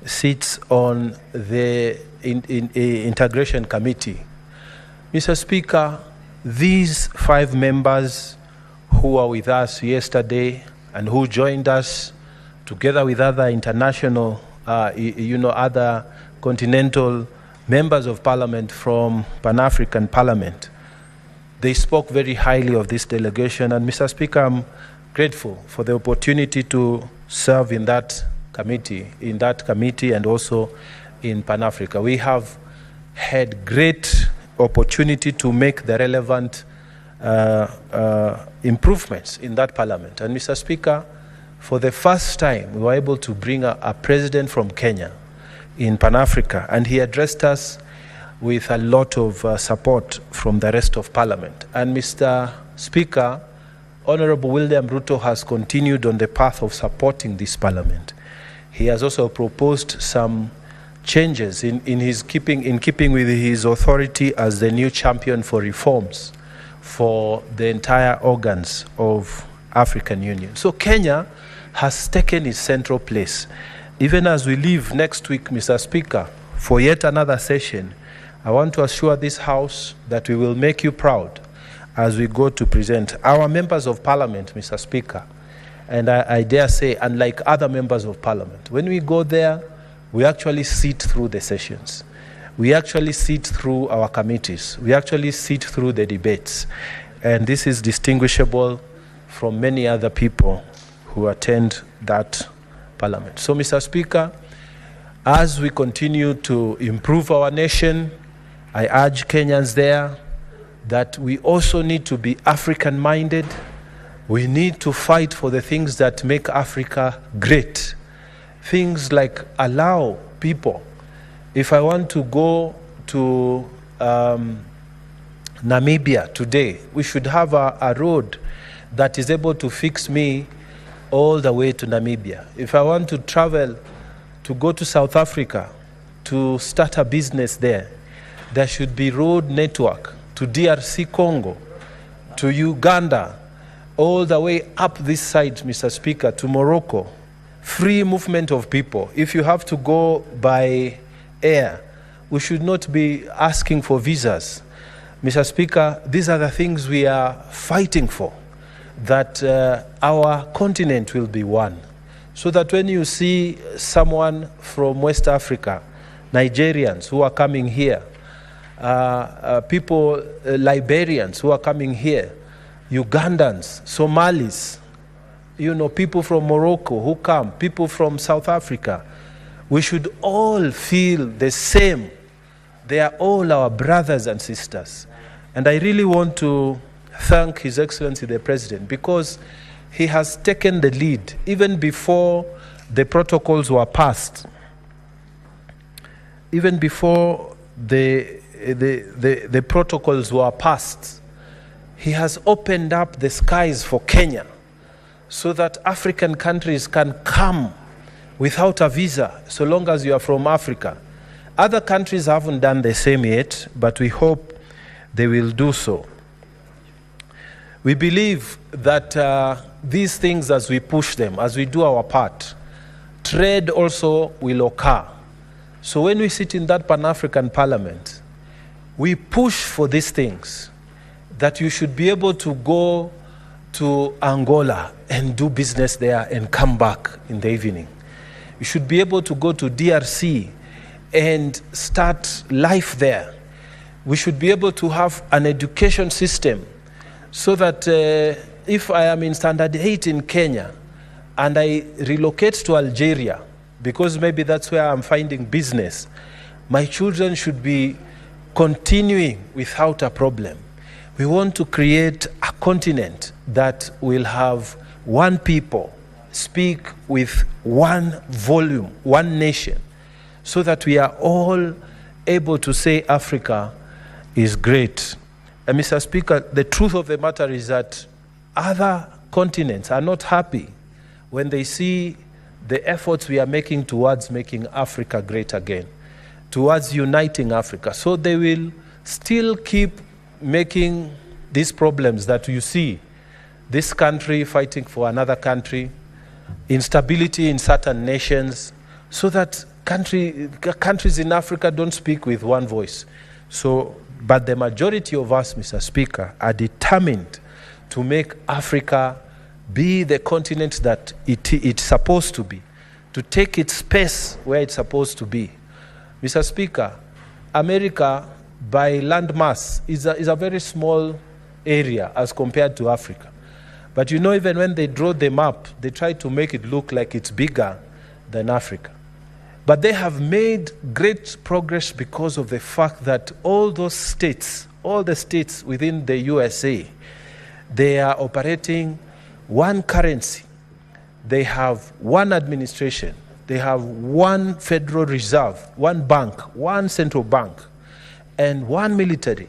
sits on the Integration Committee. Mr. Speaker, these 5 members who were with us yesterday and who joined us together with other international, other continental members of parliament from Pan-African Parliament, they spoke very highly of this delegation. And Mr. Speaker, I'm grateful for the opportunity to serve in that committee and also in Pan-Africa. We have had great opportunity to make the relevant improvements in that parliament. And Mr. Speaker, for the first time, we were able to bring a president from Kenya in Pan-Africa, and he addressed us with a lot of support from the rest of Parliament. And Mr. Speaker, Honorable William Ruto has continued on the path of supporting this Parliament. He has also proposed some changes in keeping with his authority as the new champion for reforms for the entire organs of African Union. So Kenya has taken its central place. Even as we leave next week, Mr. Speaker, for yet another session, I want to assure this House that we will make you proud as we go to present our members of Parliament, Mr. Speaker. And I dare say, unlike other members of Parliament, when we go there, we actually sit through the sessions. We actually sit through our committees. We actually sit through the debates. And this is distinguishable from many other people who attend that Parliament. So, Mr. Speaker, as we continue to improve our nation, I urge Kenyans there that we also need to be African-minded. We need to fight for the things that make Africa great. Things like allow people. If I want to go to Namibia today, we should have a road that is able to fix me all the way to Namibia. If I want to travel to go to South Africa to start a business there, there should be road network to DRC Congo, to Uganda, all the way up this side, Mr. Speaker, to Morocco. Free movement of people. If you have to go by air, we should not be asking for visas. Mr. Speaker, these are the things we are fighting for, that our continent will be one. So that when you see someone from West Africa, Nigerians who are coming here, people, Liberians who are coming here, Ugandans, Somalis, people from Morocco who come, people from South Africa, we should all feel the same. They are all our brothers and sisters. And I really want to thank His Excellency the President, because he has taken the lead even before the protocols were passed. Even before the protocols were passed, he has opened up the skies for Kenya so that African countries can come without a visa so long as you are from Africa. Other countries haven't done the same yet, but we hope they will do so. We believe that these things, as we push them, as we do our part, trade also will occur. So when we sit in that Pan-African Parliament, we push for these things, that you should be able to go to Angola and do business there and come back in the evening. You should be able to go to DRC and start life there. We should be able to have an education system so that if I am in Standard 8 in Kenya and I relocate to Algeria, because maybe that's where I'm finding business, my children should be continuing without a problem. We want to create a continent that will have one people, speak with one volume, one nation, so that we are all able to say Africa is great. And Mr. Speaker, the truth of the matter is that other continents are not happy when they see the efforts we are making towards making Africa great again, towards uniting Africa. So they will still keep making these problems that you see, this country fighting for another country, instability in certain nations, so that countries in Africa don't speak with one voice. But the majority of us, Mr. Speaker, are determined to make Africa be the continent that it's supposed to be, to take its space where it's supposed to be. Mr. Speaker, America, by landmass, is a very small area as compared to Africa. But you know, even when they draw the map, they try to make it look like it's bigger than Africa. But they have made great progress because of the fact that all those states, all the states within the USA, they are operating one currency. They have one administration. They have one Federal Reserve, one bank, one central bank, and one military.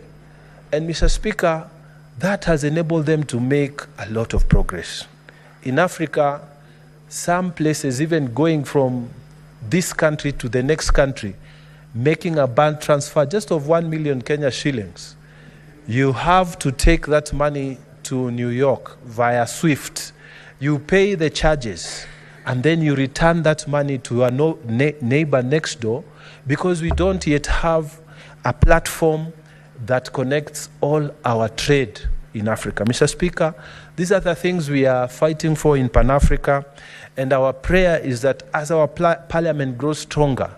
And Mr. Speaker, that has enabled them to make a lot of progress. In Africa, some places even going from this country to the next country, making a bank transfer just of 1 million Kenya shillings, you have to take that money to New York via SWIFT. You pay the charges, and then you return that money to a neighbor next door, because we don't yet have a platform that connects all our trade in Africa. Mr. Speaker, these are the things we are fighting for in Pan-Africa, and our prayer is that as our parliament grows stronger,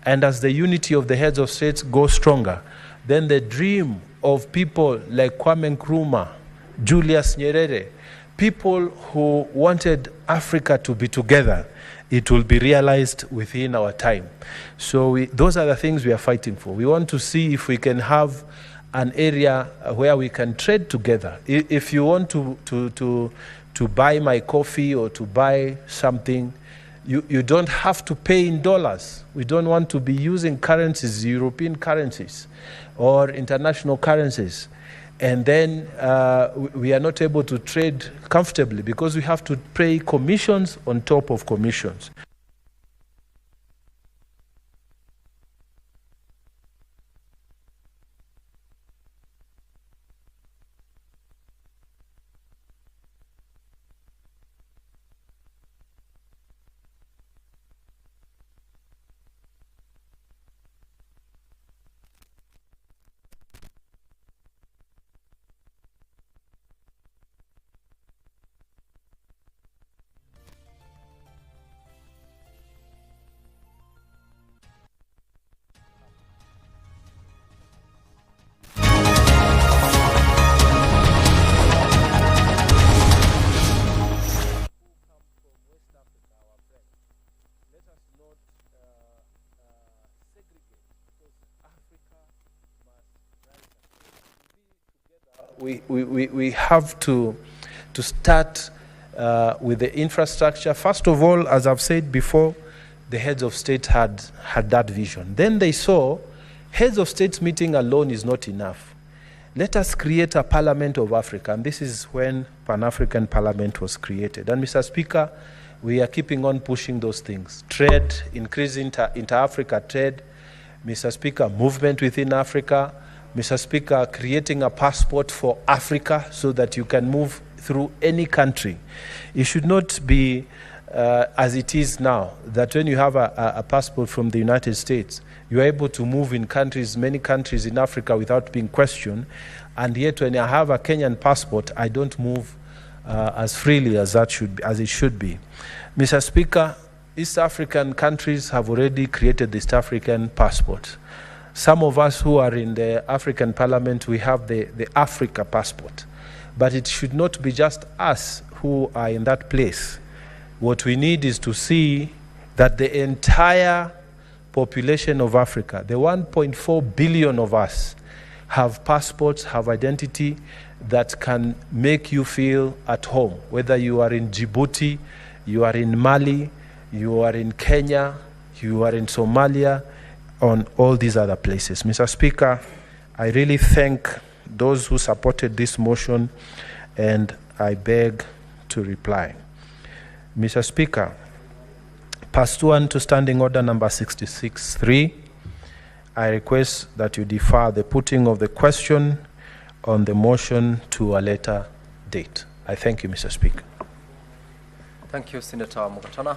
and as the unity of the heads of states goes stronger, then the dream of people like Kwame Nkrumah, Julius Nyerere, people who wanted Africa to be together, it will be realized within our time. So those are the things we are fighting for. We want to see if we can have an area where we can trade together. If you want to buy my coffee or to buy something, you don't have to pay in dollars. We don't want to be using currencies, European currencies or international currencies. And then we are not able to trade comfortably because we have to pay commissions on top of commissions. We have to start with the infrastructure. First of all, as I've said before, the heads of state had that vision. Then they saw heads of states meeting alone is not enough. Let us create a Parliament of Africa. And this is when Pan-African Parliament was created. And Mr. Speaker, we are keeping on pushing those things. Trade, increase inter-Africa trade. Mr. Speaker, movement within Africa. Mr. Speaker, creating a passport for Africa so that you can move through any country. It should not be as it is now, that when you have a passport from the United States, you are able to move in countries, many countries in Africa without being questioned, and yet when I have a Kenyan passport, I don't move as freely as it should be. Mr. Speaker, East African countries have already created the East African passport. Some of us who are in the African Parliament, we have the Africa passport. But it should not be just us who are in that place. What we need is to see that the entire population of Africa, the 1.4 billion of us, have passports, have identity that can make you feel at home. Whether you are in Djibouti, you are in Mali, you are in Kenya, you are in Somalia, on all these other places. Mr. Speaker, I really thank those who supported this motion, and I beg to reply. Mr. Speaker, pursuant to Standing Order number 66.3, I request that you defer the putting of the question on the motion to a later date. I thank you, Mr. Speaker. Thank you, Senator Mukatana.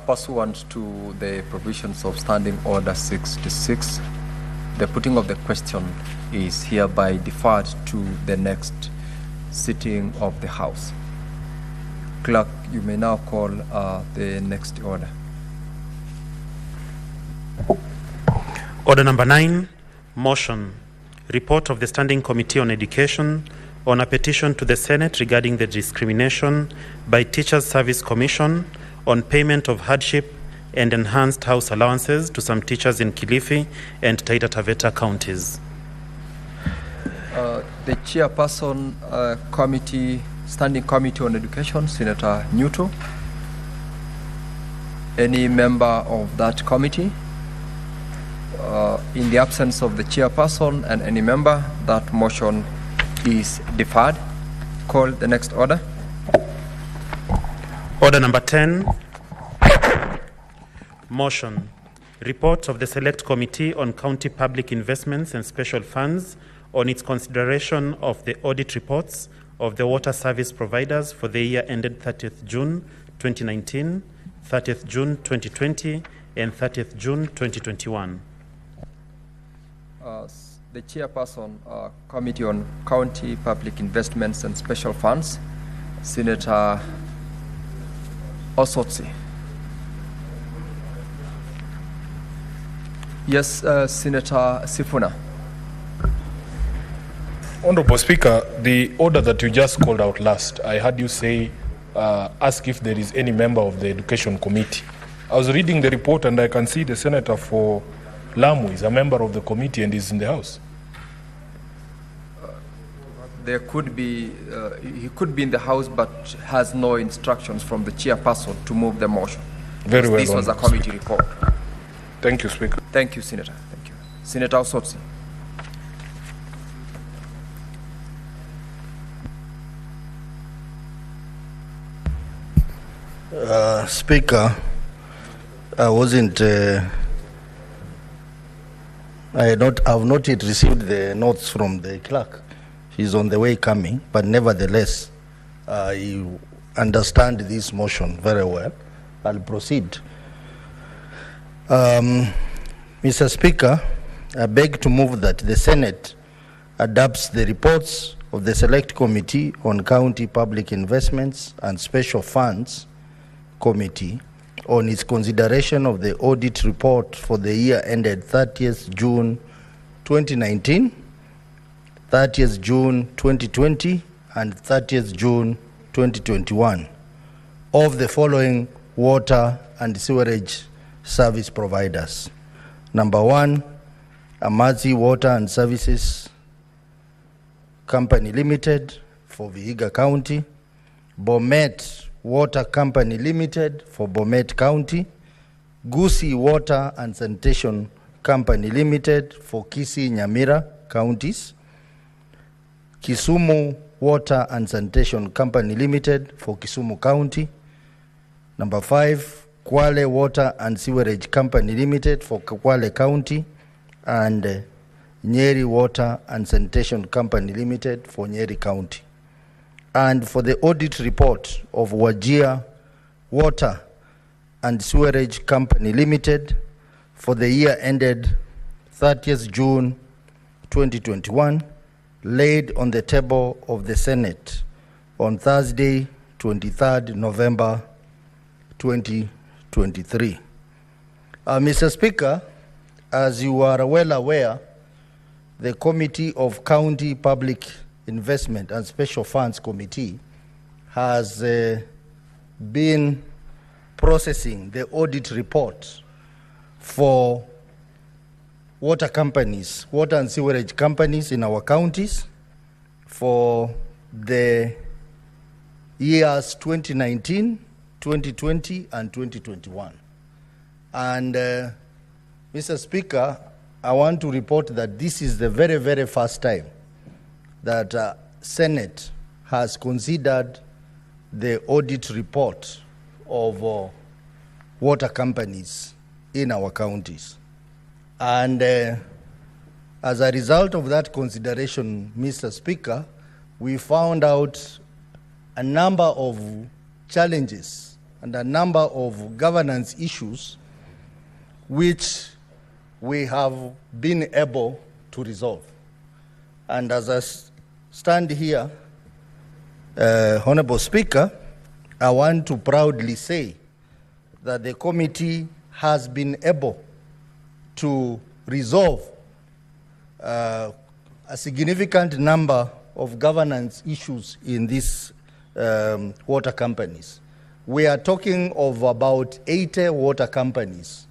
Pursuant to the provisions of Standing Order 66, the putting of the question is hereby deferred to the next sitting of the House. Clerk, you may now call the next order. Order number 9, motion, report of the Standing Committee on Education on a petition to the Senate regarding the discrimination by Teachers Service Commission on payment of hardship and enhanced house allowances to some teachers in Kilifi and Taita Taveta counties. The chairperson, Standing Committee on Education, Senator Ruto. Any member of that committee? In the absence of the chairperson and any member, that motion is deferred. Call the next order. Order number 10, motion, report of the Select Committee on County Public Investments and Special Funds on its consideration of the audit reports of the water service providers for the year ended 30th June 2019, 30th June 2020, and 30th June 2021. The chairperson, Committee on County Public Investments and Special Funds, Senator Osotsi. Yes, Senator Sifuna. Honorable Speaker, the order that you just called out last, I heard you say, ask if there is any member of the Education Committee. I was reading the report and I can see the Senator for Lamu is a member of the committee and is in the House. There could be, he could be in the House but has no instructions from the chairperson to move the motion. Very well. This was a committee report. Thank you, Speaker. Thank you, Senator. Thank you. Senator Osotsi. Speaker, I wasn't. I've not yet received the notes from the clerk. She's on the way coming, but nevertheless, I understand this motion very well. I'll proceed. Mr. Speaker, I beg to move that the Senate adopts the reports of the Select Committee on County Public Investments and Special Funds Committee on its consideration of the audit report for the year ended 30th June 2019, 30th June 2020, and 30th June 2021 of the following water and sewerage service providers. Number 1, Amazi Water and Services Company Limited for Vihiga County, Bomet Water Company Limited for Bomet County, Gusii Water and Sanitation Company Limited for Kisii, Nyamira counties, Kisumu Water and Sanitation Company Limited for Kisumu County. Number 5, Kwale Water and Sewerage Company Limited for Kwale County, and Nyeri Water and Sanitation Company Limited for Nyeri County. And for the audit report of Wajir Water and Sewerage Company Limited for the year ended 30th June 2021, laid on the table of the Senate on Thursday, 23rd November 2023. Mr. Speaker, as you are well aware, the Committee of County Public Investment and Special Funds Committee has been processing the audit report for water companies, water and sewerage companies in our counties for the years 2019, 2020, and 2021. And Mr. Speaker, I want to report that this is the very, very first time that Senate has considered the audit report of water companies in our counties. And as a result of that consideration, Mr. Speaker, we found out a number of challenges and a number of governance issues which we have been able to resolve. And as I stand here, Honorable Speaker, I want to proudly say that the committee has been able to resolve a significant number of governance issues in these water companies. We are talking of about 80 water companies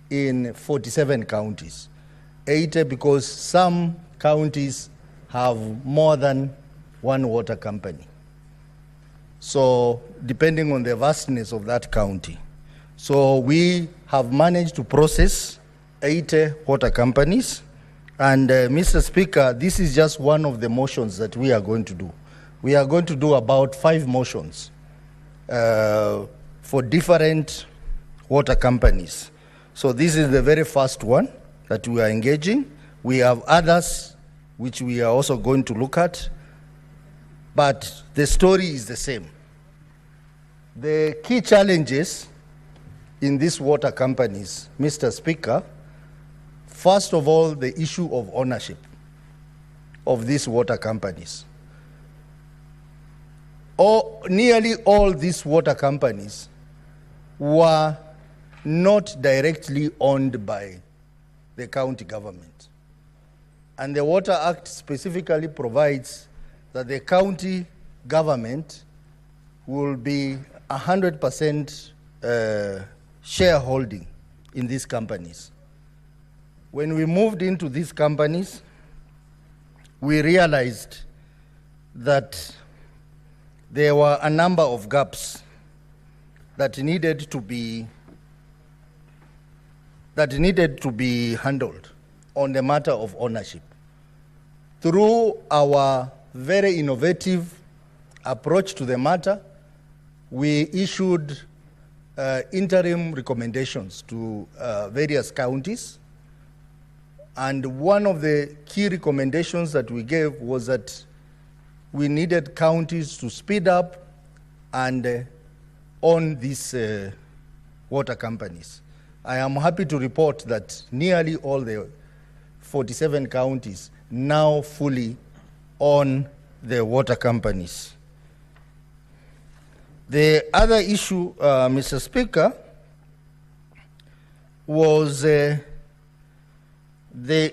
in 47 counties. 80 because some counties have more than one water company. So depending on the vastness of that county. So we have managed to process 80 water companies. And Mr. Speaker, this is just one of the motions that we are going to do. We are going to do about 5 motions for different water companies. So this is the very first one that we are engaging. We have others which we are also going to look at, but the story is the same. The key challenges in these water companies, Mr. Speaker, first of all, the issue of ownership of these water companies. Nearly all these water companies were not directly owned by the county government. And the Water Act specifically provides that the county government will be 100% shareholding in these companies. When we moved into these companies, we realized that there were a number of gaps that needed to be handled on the matter of ownership. Through our very innovative approach to the matter, we issued interim recommendations to various counties. And one of the key recommendations that we gave was that we needed counties to speed up and own these water companies. I am happy to report that nearly all the 47 counties now fully own the water companies. The other issue, Mr. Speaker, was the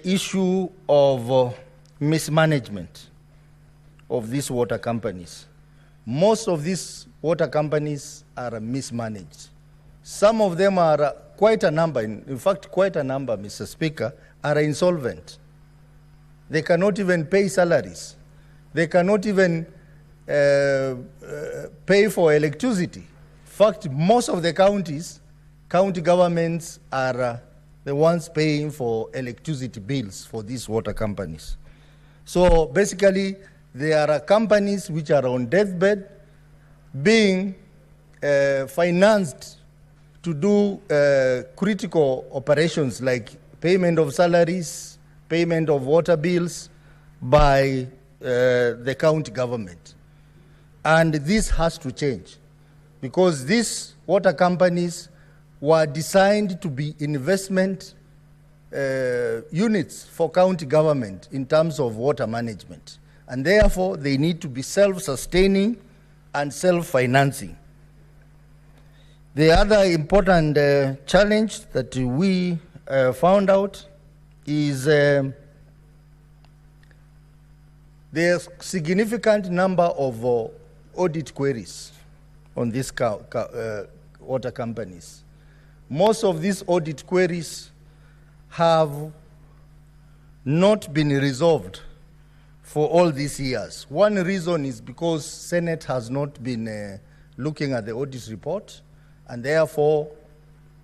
issue of mismanagement of these water companies. Most of these water companies are mismanaged. Some of them are quite a number, in fact, quite a number, Mr. Speaker, are insolvent. They cannot even pay salaries. They cannot even pay for electricity. In fact, most of the counties, county governments are the ones paying for electricity bills for these water companies. So basically, there are companies which are on deathbed being financed to do critical operations like payment of salaries, payment of water bills by the county government. And this has to change because these water companies were designed to be investment units for county government in terms of water management. And therefore, they need to be self-sustaining and self-financing. The other important challenge that we found out is there's significant number of audit queries on these water companies. Most of these audit queries have not been resolved for all these years. One reason is because Senate has not been looking at the audit report, and therefore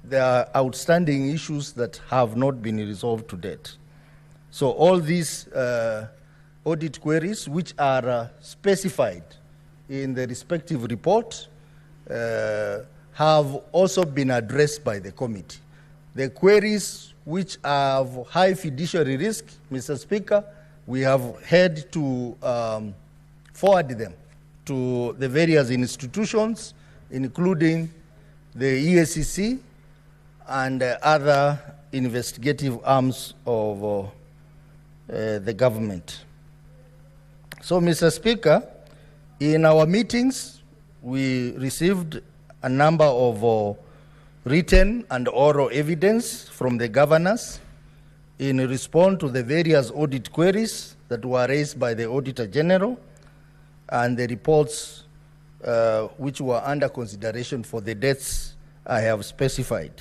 there are outstanding issues that have not been resolved to date. So all these audit queries, which are specified in the respective report, have also been addressed by the committee. The queries which have high fiduciary risk, Mr. Speaker, we have had to forward them to the various institutions, including the EACC and other investigative arms of the government. So, Mr. Speaker, in our meetings, we received a number of written and oral evidence from the governors in response to the various audit queries that were raised by the Auditor General and the reports which were under consideration for the dates I have specified.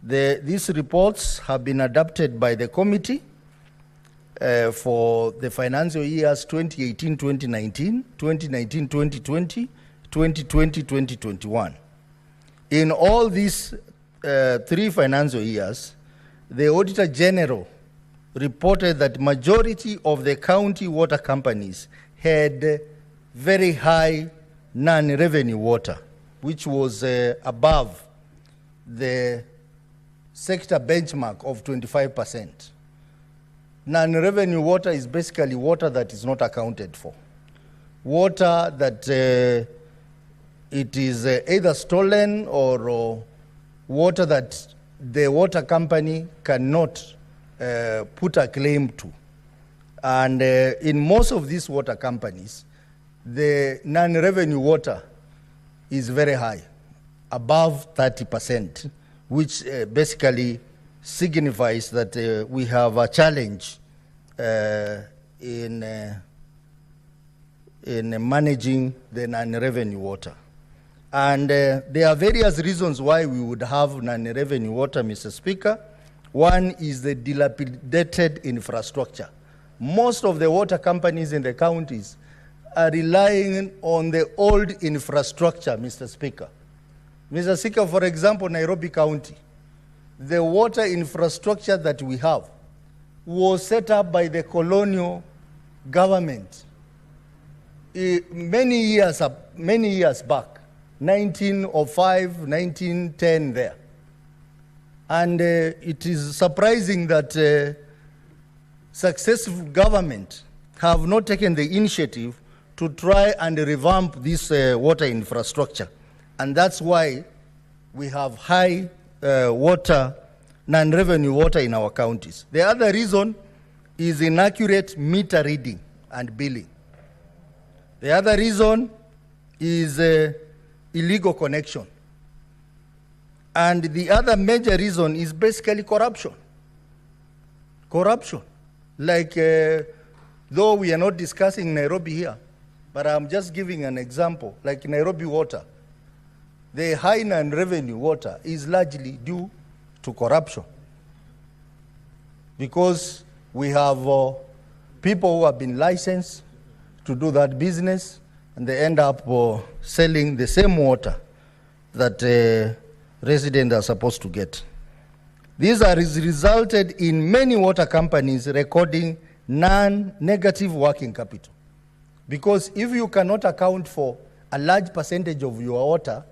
These reports have been adopted by the committee for the financial years 2018-2019, 2019-2020, 2020-2021. In all these 3 financial years, the Auditor General reported that majority of the county water companies had very high non-revenue water, which was above the sector benchmark of 25%. Non-revenue water is basically water that is not accounted for. Water that it is either stolen or water that the water company cannot put a claim to. And in most of these water companies, the non-revenue water is very high, above 30%, which basically signifies that we have a challenge in managing the non-revenue water. And there are various reasons why we would have non-revenue water, Mr. Speaker. One is the dilapidated infrastructure. Most of the water companies in the counties are relying on the old infrastructure, Mr. Speaker. Mr. Speaker, for example, Nairobi County, the water infrastructure that we have was set up by the colonial government many years back, 1905, 1910 there. And it is surprising that successive government have not taken the initiative to try and revamp this water infrastructure. And that's why we have high non-revenue water in our counties. The other reason is inaccurate meter reading and billing. The other reason is illegal connection. And the other major reason is basically corruption. Corruption. Like, though we are not discussing Nairobi here, but I'm just giving an example, like Nairobi water. The high non-revenue water is largely due to corruption, because we have people who have been licensed to do that business, and they end up selling the same water that residents are supposed to get. These are resulted in many water companies recording non-negative working capital, because if you cannot account for a large percentage of your water,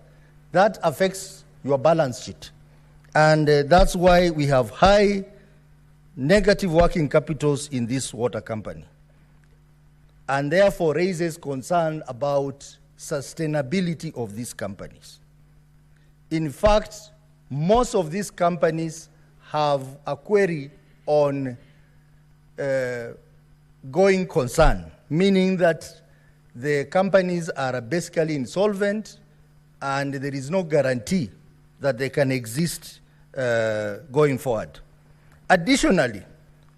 that affects your balance sheet. And that's why we have high negative working capitals in this water company, and therefore raises concern about sustainability of these companies. In fact, most of these companies have a query on going concern, meaning that the companies are basically insolvent and there is no guarantee that they can exist going forward. Additionally,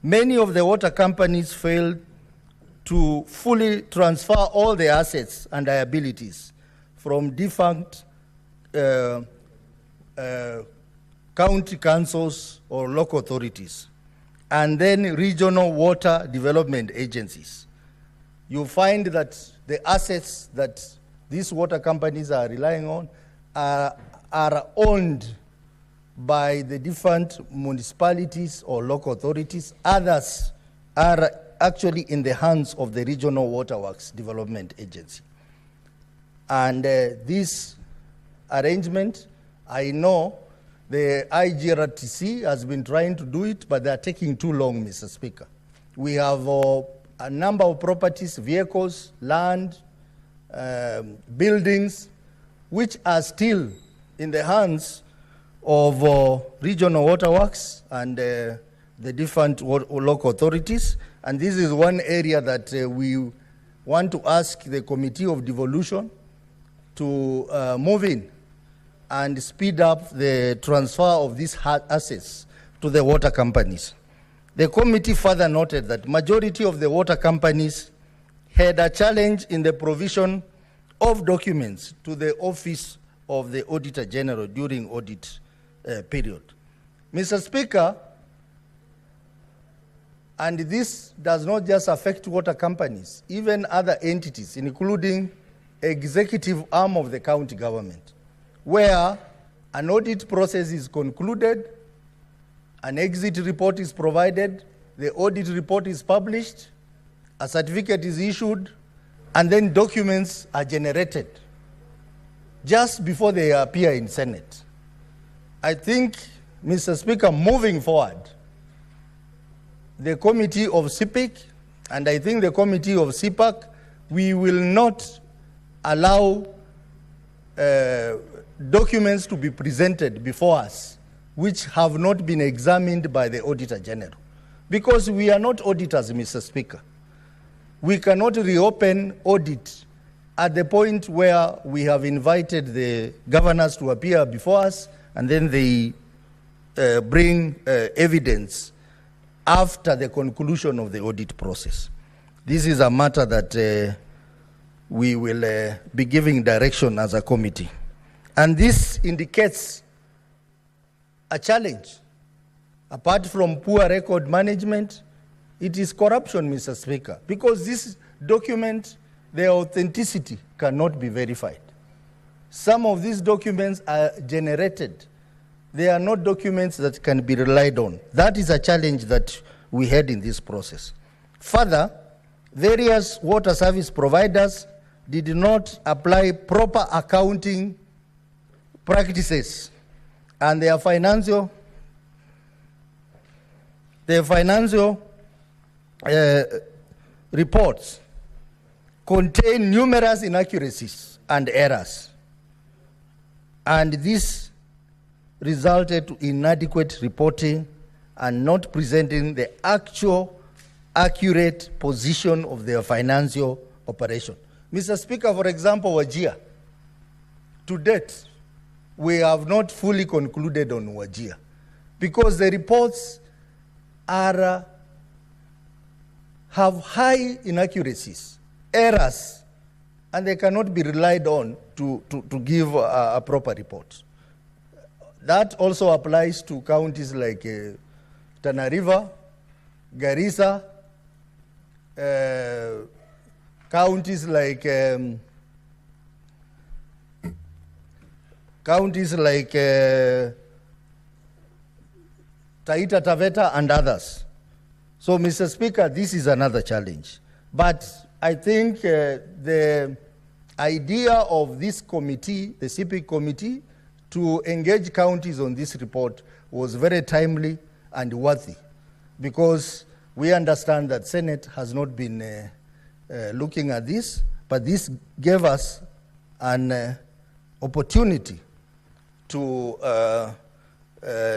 many of the water companies failed to fully transfer all the assets and liabilities from defunct county councils or local authorities, and then regional water development agencies. You find that the assets that these water companies are relying on are owned by the different municipalities or local authorities. Others are actually in the hands of the Regional Waterworks Development Agency. And this arrangement, I know the IGRTC has been trying to do it, but they are taking too long, Mr. Speaker. We have a number of properties, vehicles, land, buildings, which are still in the hands of Regional Waterworks and the different local authorities. And this is one area that we want to ask the Committee of Devolution to move in and speed up the transfer of these assets to the water companies. The committee further noted that majority of the water companies had a challenge in the provision of documents to the Office of the Auditor General during audit period. Mr. Speaker, and this does not just affect water companies, even other entities, including executive arm of the county government, where an audit process is concluded, an exit report is provided, the audit report is published, a certificate is issued, and then documents are generated just before they appear in Senate. I think, Mr. Speaker, moving forward, the committee of CPIC and I think the committee of CPAC, we will not allow documents to be presented before us which have not been examined by the Auditor General. Because we are not auditors, Mr. Speaker. We cannot reopen audit at the point where we have invited the governors to appear before us and then they bring evidence after the conclusion of the audit process. This is a matter that we will be giving direction as a committee. And this indicates a challenge. Apart from poor record management, it is corruption, Mr. Speaker, because this document, their authenticity cannot be verified. Some of these documents are generated. They are not documents that can be relied on. That is a challenge that we had in this process. Further, various water service providers did not apply proper accounting practices, and their financial reports contain numerous inaccuracies and errors, and this resulted to inadequate reporting and not presenting the actual accurate position of their financial operation. Mr. Speaker, for example, Wajir, to date, we have not fully concluded on Wajir because the reports have high inaccuracies, errors, and they cannot be relied on to give a proper report. That also applies to counties like Tana River, Garissa, counties like Taita Taveta and others. So, Mr. Speaker, this is another challenge. But I think the idea of this committee, the CPIC committee, to engage counties on this report was very timely and worthy, because we understand that Senate has not been looking at this, but this gave us an opportunity to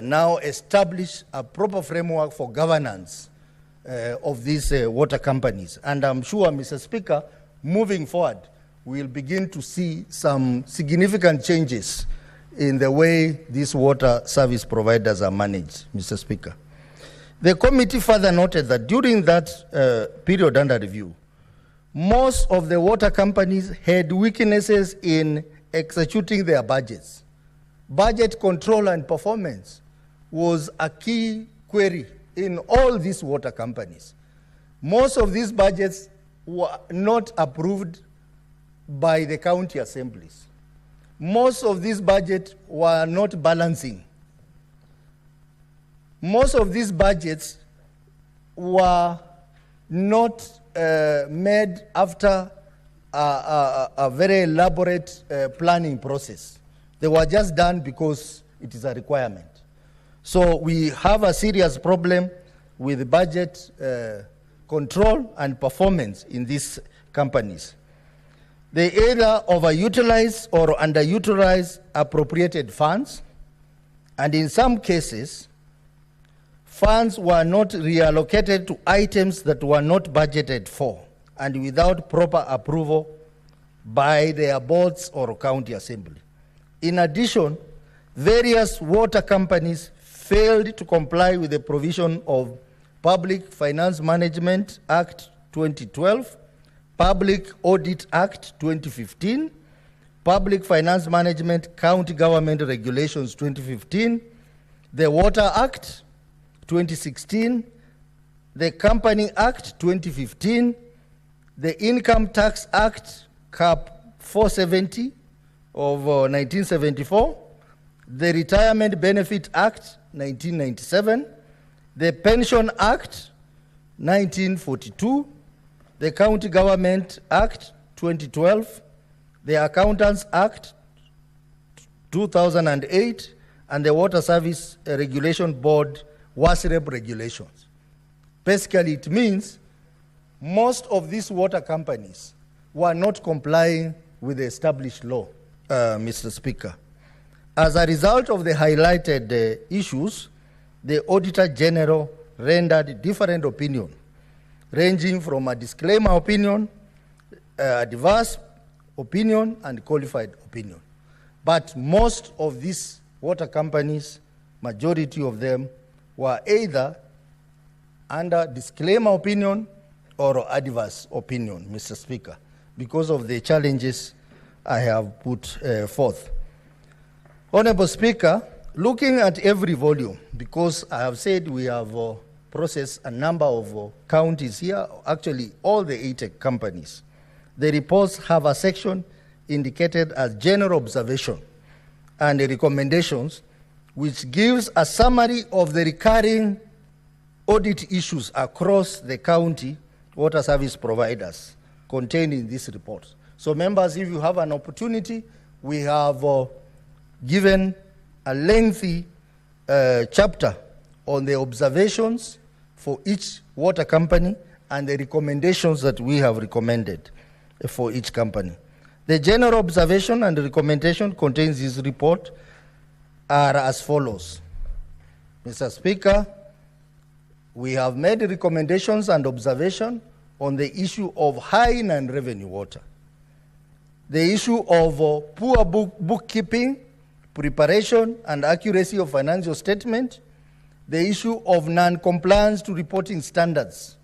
now establish a proper framework for governance of these water companies. And I'm sure, Mr. Speaker, moving forward, we'll begin to see some significant changes in the way these water service providers are managed, Mr. Speaker. The committee further noted that during that period under review, most of the water companies had weaknesses in executing their budgets. Budget control and performance was a key query in all these water companies. Most of these budgets were not approved by the county assemblies. Most of these budgets were not balancing. Most of these budgets were not made after a very elaborate planning process. They were just done because it is a requirement. So we have a serious problem with budget control and performance in these companies. They either overutilize or underutilize appropriated funds, and in some cases, funds were not reallocated to items that were not budgeted for and without proper approval by their boards or county assembly. In addition, various water companies failed to comply with the provision of Public Finance Management Act 2012, Public Audit Act 2015, Public Finance Management County Government Regulations 2015, the Water Act 2016, the Company Act 2015, the Income Tax Act Cap 470 of 1974, the Retirement Benefit Act 1997, the Pension Act 1942, the County Government Act 2012, the Accountants Act 2008, and the Water Service Regulation Board WASREB regulations. Basically, it means most of these water companies were not complying with the established law, Mr. Speaker. As a result of the highlighted issues, the Auditor General rendered different opinion, ranging from a disclaimer opinion, adverse opinion, and qualified opinion. But most of these water companies, majority of them, were either under disclaimer opinion or adverse opinion, Mr. Speaker, because of the challenges I have put forth. Honorable Speaker, looking at every volume, because I have said we have processed a number of counties here, actually all the 8 companies. The reports have a section indicated as general observation and recommendations, which gives a summary of the recurring audit issues across the county water service providers contained in this report. So members, if you have an opportunity, we have given a lengthy chapter on the observations for each water company and the recommendations that we have recommended for each company. The general observation and the recommendation contains this report are as follows. Mr. Speaker, we have made recommendations and observation on the issue of high non-revenue water, the issue of poor bookkeeping, preparation and accuracy of financial statement, the issue of non-compliance to reporting standards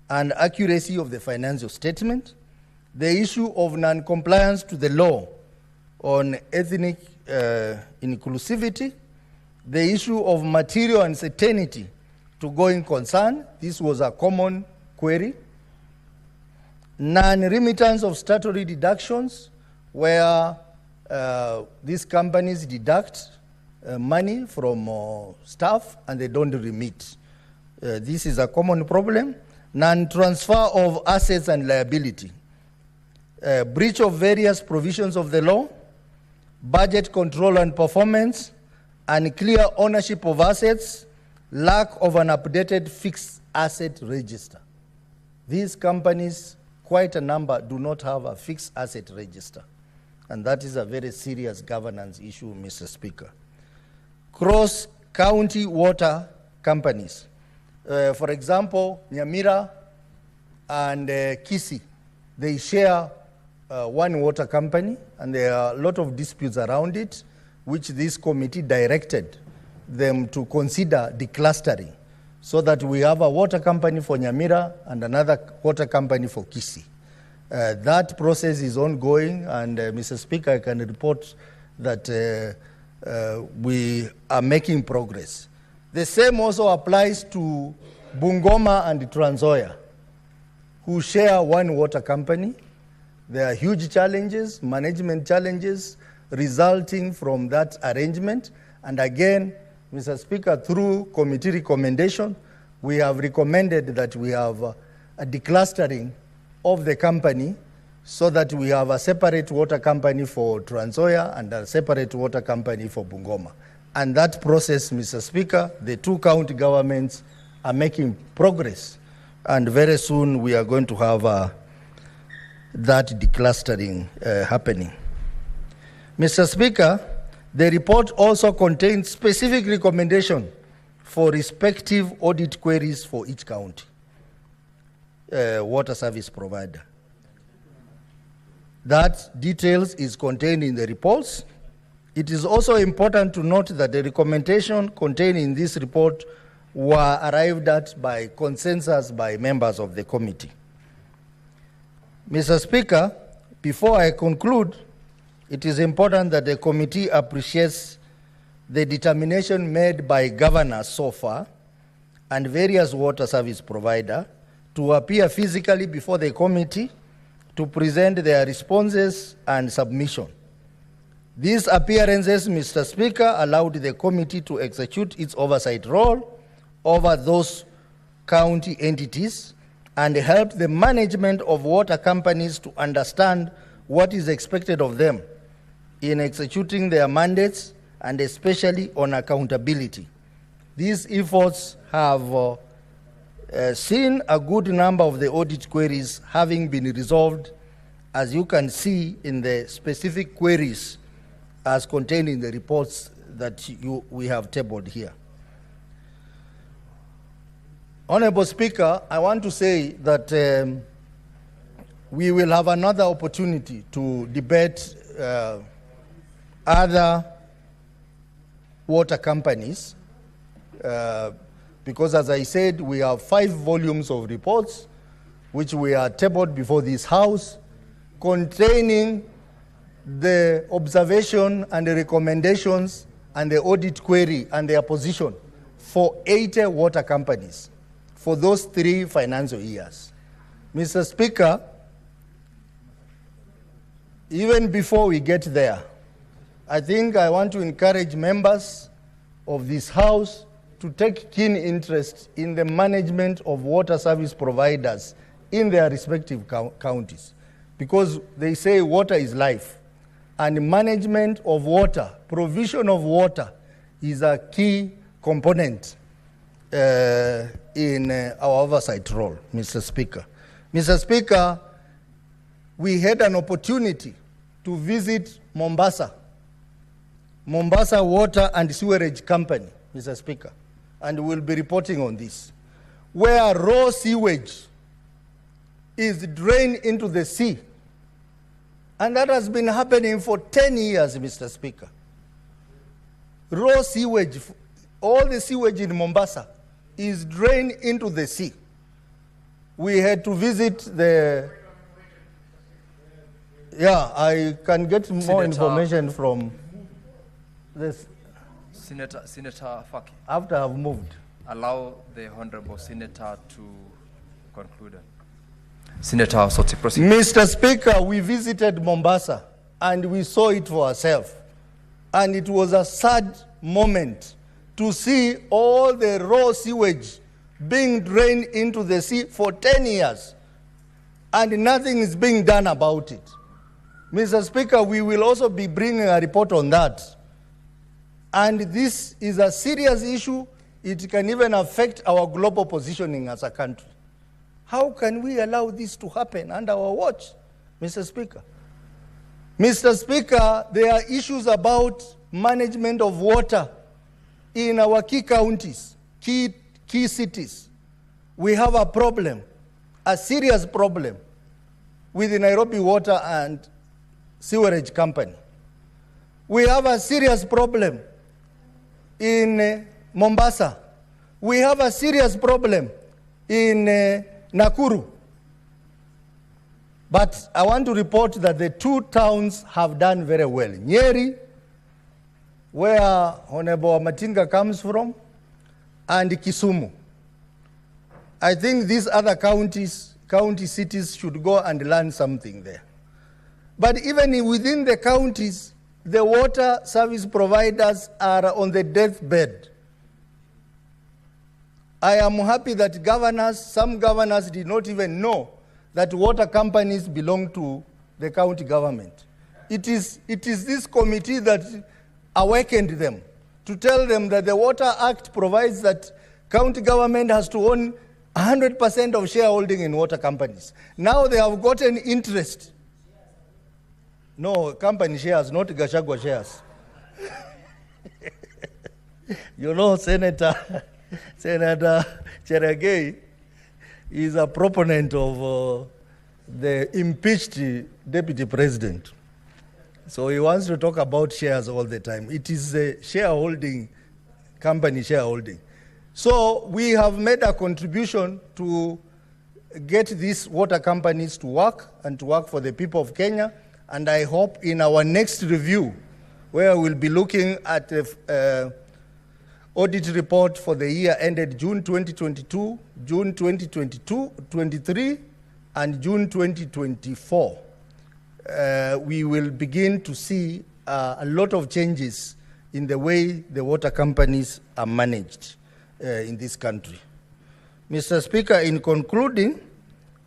and accuracy of the financial statement, the issue of non-compliance to the law on ethnic inclusivity, the issue of material uncertainty to going concern. This was a common query. Non-remittance of statutory deductions, where these companies deduct money from staff and they don't remit. This is a common problem. Non-transfer of assets and liability. Breach of various provisions of the law, budget control and performance, unclear ownership of assets, lack of an updated fixed asset register. These companies, quite a number, do not have a fixed asset register. And that is a very serious governance issue, Mr. Speaker. Cross-county water companies. For example, Nyamira and Kisii, they share one water company, and there are a lot of disputes around it, which this committee directed them to consider declustering, so that we have a water company for Nyamira and another water company for Kisii. That process is ongoing, and Mr. Speaker, I can report that we are making progress. The same also applies to Bungoma and Trans Nzoia, who share one water company, There are huge challenges, management challenges resulting from that arrangement. And again, Mr. Speaker, through committee recommendation, we have recommended that we have a declustering of the company so that we have a separate water company for Trans Nzoia and a separate water company for Bungoma. And that process, Mr. Speaker, the two county governments are making progress. And very soon we are going to have that declustering happening. Mr. Speaker, the report also contains specific recommendations for respective audit queries for each county water service provider. That details is contained in the reports. It is also important to note that the recommendation contained in this report were arrived at by consensus by members of the committee. Mr. Speaker, before I conclude, it is important that the committee appreciates the determination made by governors so far and various water service providers to appear physically before the committee to present their responses and submission. These appearances, Mr. Speaker, allowed the committee to execute its oversight role over those county entities and help the management of water companies to understand what is expected of them in executing their mandates and especially on accountability. These efforts have seen a good number of the audit queries having been resolved, as you can see in the specific queries as contained in the reports that we have tabled here. Honorable Speaker, I want to say that we will have another opportunity to debate other water companies because, as I said, we have 5 volumes of reports which we are tabled before this House containing the observation and the recommendations and the audit query and their position for 80 water companies for those 3 financial years. Mr. Speaker, even before we get there, I think I want to encourage members of this House to take keen interest in the management of water service providers in their respective counties, because they say water is life, and management of water, provision of water, is a key component in our oversight role, Mr. Speaker. Mr. Speaker, we had an opportunity to visit Mombasa Water and Sewerage Company, Mr. Speaker, and we'll be reporting on this, where raw sewage is drained into the sea. And that has been happening for 10 years, Mr. Speaker. Raw sewage, all the sewage in Mombasa is drained into the sea. We had to visit the... Yeah, I can get more information from this. Senator Faki. After I've moved. Allow the Honorable Senator to conclude. Senator Soti, proceed. Mr. Speaker, we visited Mombasa and we saw it for ourselves. And it was a sad moment to see all the raw sewage being drained into the sea for 10 years. And nothing is being done about it. Mr. Speaker, we will also be bringing a report on that. And this is a serious issue. It can even affect our global positioning as a country. How can we allow this to happen under our watch, Mr. Speaker? Mr. Speaker, there are issues about management of water in our key counties, key cities. We have a problem, a serious problem, with the Nairobi Water and Sewerage Company. We have a serious problem in Mombasa. We have a serious problem in Nakuru. But I want to report that the 2 towns have done very well. Nyeri, where Honorable Matinga comes from, and Kisumu. I think these other county cities should go and learn something there. But even within the counties, the water service providers are on the deathbed. I am happy that some governors did not even know that water companies belong to the county government. It is this committee that awakened them to tell them that the Water Act provides that county government has to own 100% of shareholding in water companies. Now they have gotten interest. No, company shares, not Gachagua shares. You know, Senator Cheragei is a proponent of the impeached deputy president. So he wants to talk about shares all the time. It is a shareholding, company shareholding. So we have made a contribution to get these water companies to work and to work for the people of Kenya. And I hope in our next review, where we'll be looking at the audit report for the year ended June 2022, June 2023, and June 2024, we will begin to see a lot of changes in the way the water companies are managed in this country. Mr. Speaker, in concluding,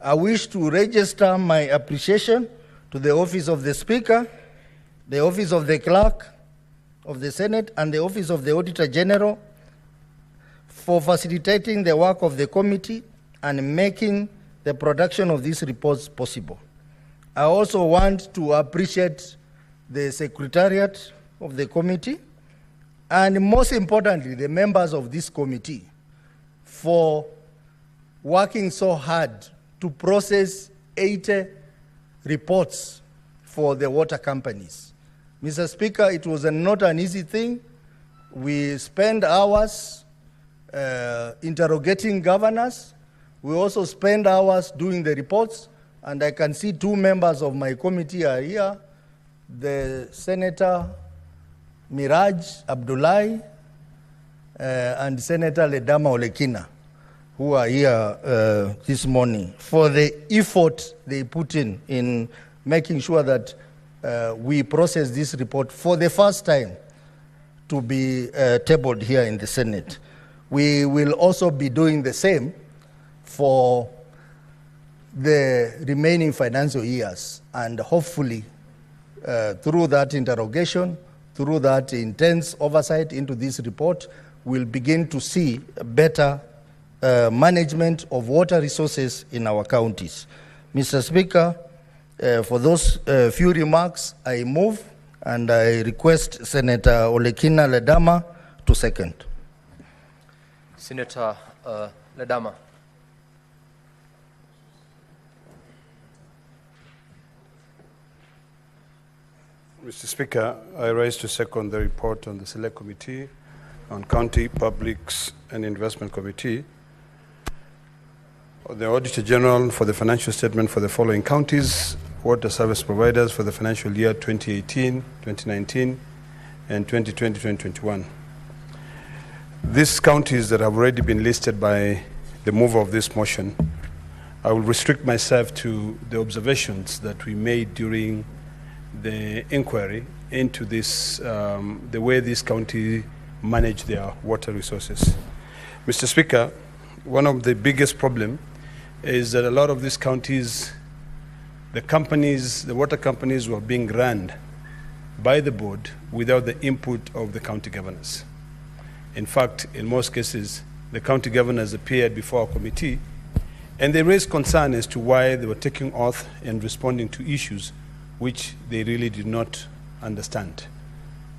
I wish to register my appreciation to the Office of the Speaker, the Office of the Clerk of the Senate, and the Office of the Auditor General for facilitating the work of the committee and making the production of these reports possible. I also want to appreciate the Secretariat of the committee and most importantly, the members of this committee for working so hard to process 80 reports for the water companies. Mr. Speaker, it was not an easy thing. We spent hours interrogating governors. We also spend hours doing the reports, and I can see two members of my committee are here, the Senator Miraj Abdullahi and Senator Ledama Olekina, who are here this morning, for the effort they put in making sure that we process this report for the first time to be tabled here in the Senate. We will also be doing the same for the remaining financial years, and hopefully through that interrogation, through that intense oversight into this report, we'll begin to see better management of water resources in our counties. Mr. Speaker, for those few remarks, I move and I request Senator Olekina Ledama to second. Senator Ledama. Mr. Speaker, I rise to second the report on the Select Committee on County Publics and Investment Committee, the Auditor General for the financial statement for the following counties, water service providers for the financial year 2018, 2019, and 2020-2021. These counties that have already been listed by the mover of this motion, I will restrict myself to the observations that we made during the inquiry into this, the way these counties manage their water resources. Mr. Speaker, one of the biggest problems is that a lot of these counties, the water companies were being run by the board without the input of the county governors. In fact, in most cases, the county governors appeared before our committee and they raised concern as to why they were taking oath and responding to issues which they really did not understand.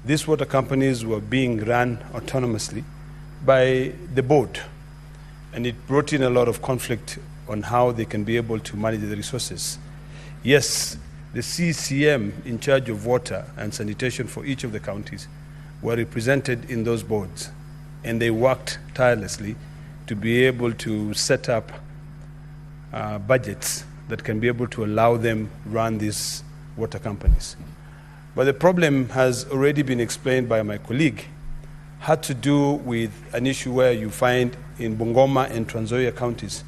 These water companies were being run autonomously by the board, and it brought in a lot of conflict on how they can be able to manage the resources. Yes, the CCM in charge of water and sanitation for each of the counties were represented in those boards, and they worked tirelessly to be able to set up budgets that can be able to allow them run these water companies. But the problem has already been explained by my colleague, had to do with an issue where you find in Bungoma and Trans Nzoia counties,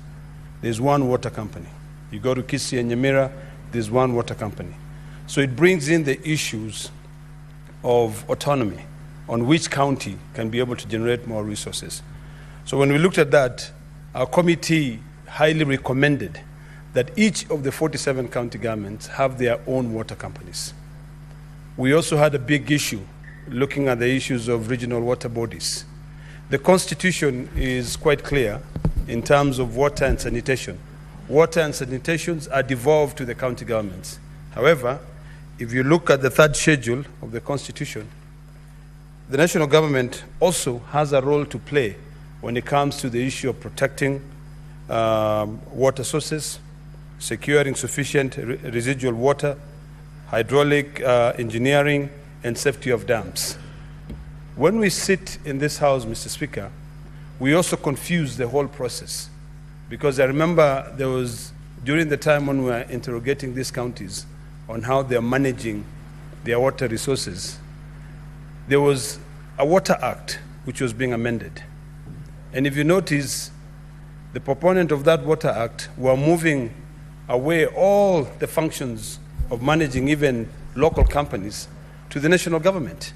there's one water company. You go to Kisii and Nyamira, there's one water company. So it brings in the issues of autonomy, on which county can be able to generate more resources. So when we looked at that, our committee highly recommended that each of the 47 county governments have their own water companies. We also had a big issue looking at the issues of regional water bodies. The Constitution is quite clear in terms of water and sanitation. Water and sanitation are devolved to the county governments. However, if you look at the third schedule of the Constitution, the national government also has a role to play when it comes to the issue of protecting water sources, securing sufficient residual water, hydraulic engineering, and safety of dams. When we sit in this House, Mr. Speaker, we also confuse the whole process. Because I remember there was, during the time when we were interrogating these counties on how they're managing their water resources, there was a Water Act which was being amended. And if you notice, the proponent of that Water Act were moving away all the functions of managing even local companies to the national government.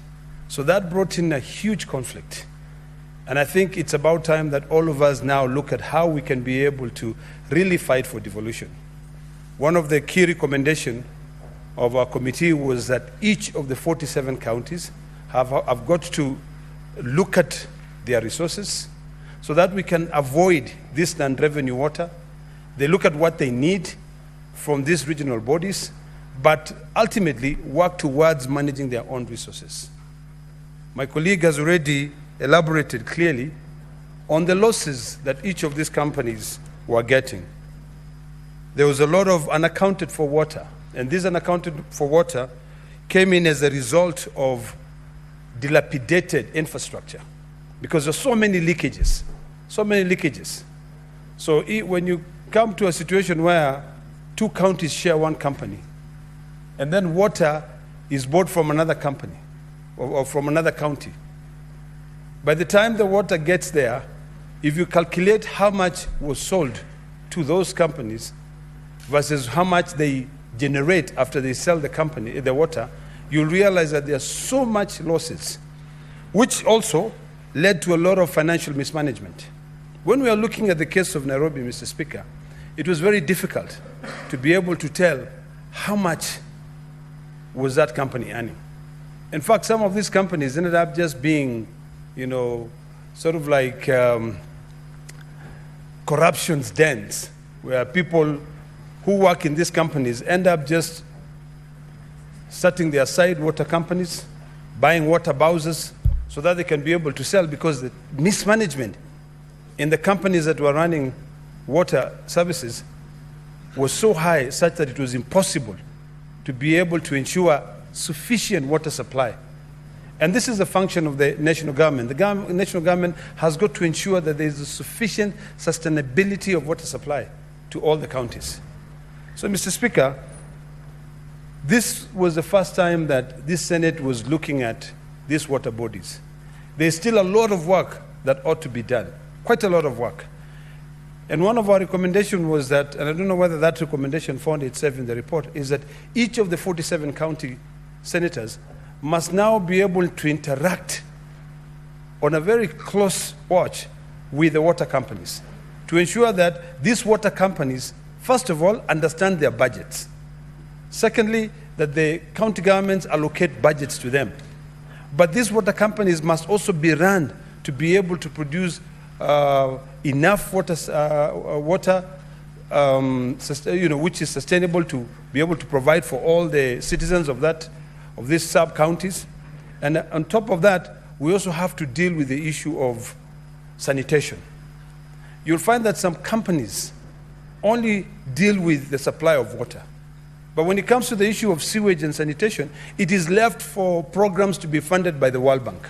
So that brought in a huge conflict. And I think it's about time that all of us now look at how we can be able to really fight for devolution. One of the key recommendations of our committee was that each of the 47 counties have got to look at their resources so that we can avoid this non-revenue water. They look at what they need from these regional bodies, but ultimately work towards managing their own resources. My colleague has already elaborated clearly on the losses that each of these companies were getting. There was a lot of unaccounted for water, and this unaccounted for water came in as a result of dilapidated infrastructure, because there's so many leakages. So when you come to a situation where two counties share one company, and then water is bought from another company or from another county, by the time the water gets there, if you calculate how much was sold to those companies versus how much they generate after they sell the water, you'll realize that there's so much losses, which also led to a lot of financial mismanagement. When we are looking at the case of Nairobi, Mr. Speaker, it was very difficult to be able to tell how much was that company earning. In fact, some of these companies ended up just being, sort of like corruption's dens, where people who work in these companies end up just starting their side water companies, buying water bowsers, so that they can be able to sell, because the mismanagement in the companies that were running water services was so high, such that it was impossible to be able to ensure sufficient water supply. And this is the function of the national government. The national government has got to ensure that there is a sufficient sustainability of water supply to all the counties. So, Mr. Speaker, this was the first time that this Senate was looking at these water bodies. There's still a lot of work that ought to be done, quite a lot of work. And one of our recommendations was that, and I don't know whether that recommendation found itself in the report, is that each of the 47 county senators must now be able to interact on a very close watch with the water companies to ensure that these water companies, first of all, understand their budgets. Secondly, that the county governments allocate budgets to them. But these water companies must also be run to be able to produce enough water, which is sustainable to be able to provide for all the citizens of these sub-counties. And on top of that, we also have to deal with the issue of sanitation. You'll find that some companies only deal with the supply of water. But when it comes to the issue of sewage and sanitation, it is left for programs to be funded by the World Bank.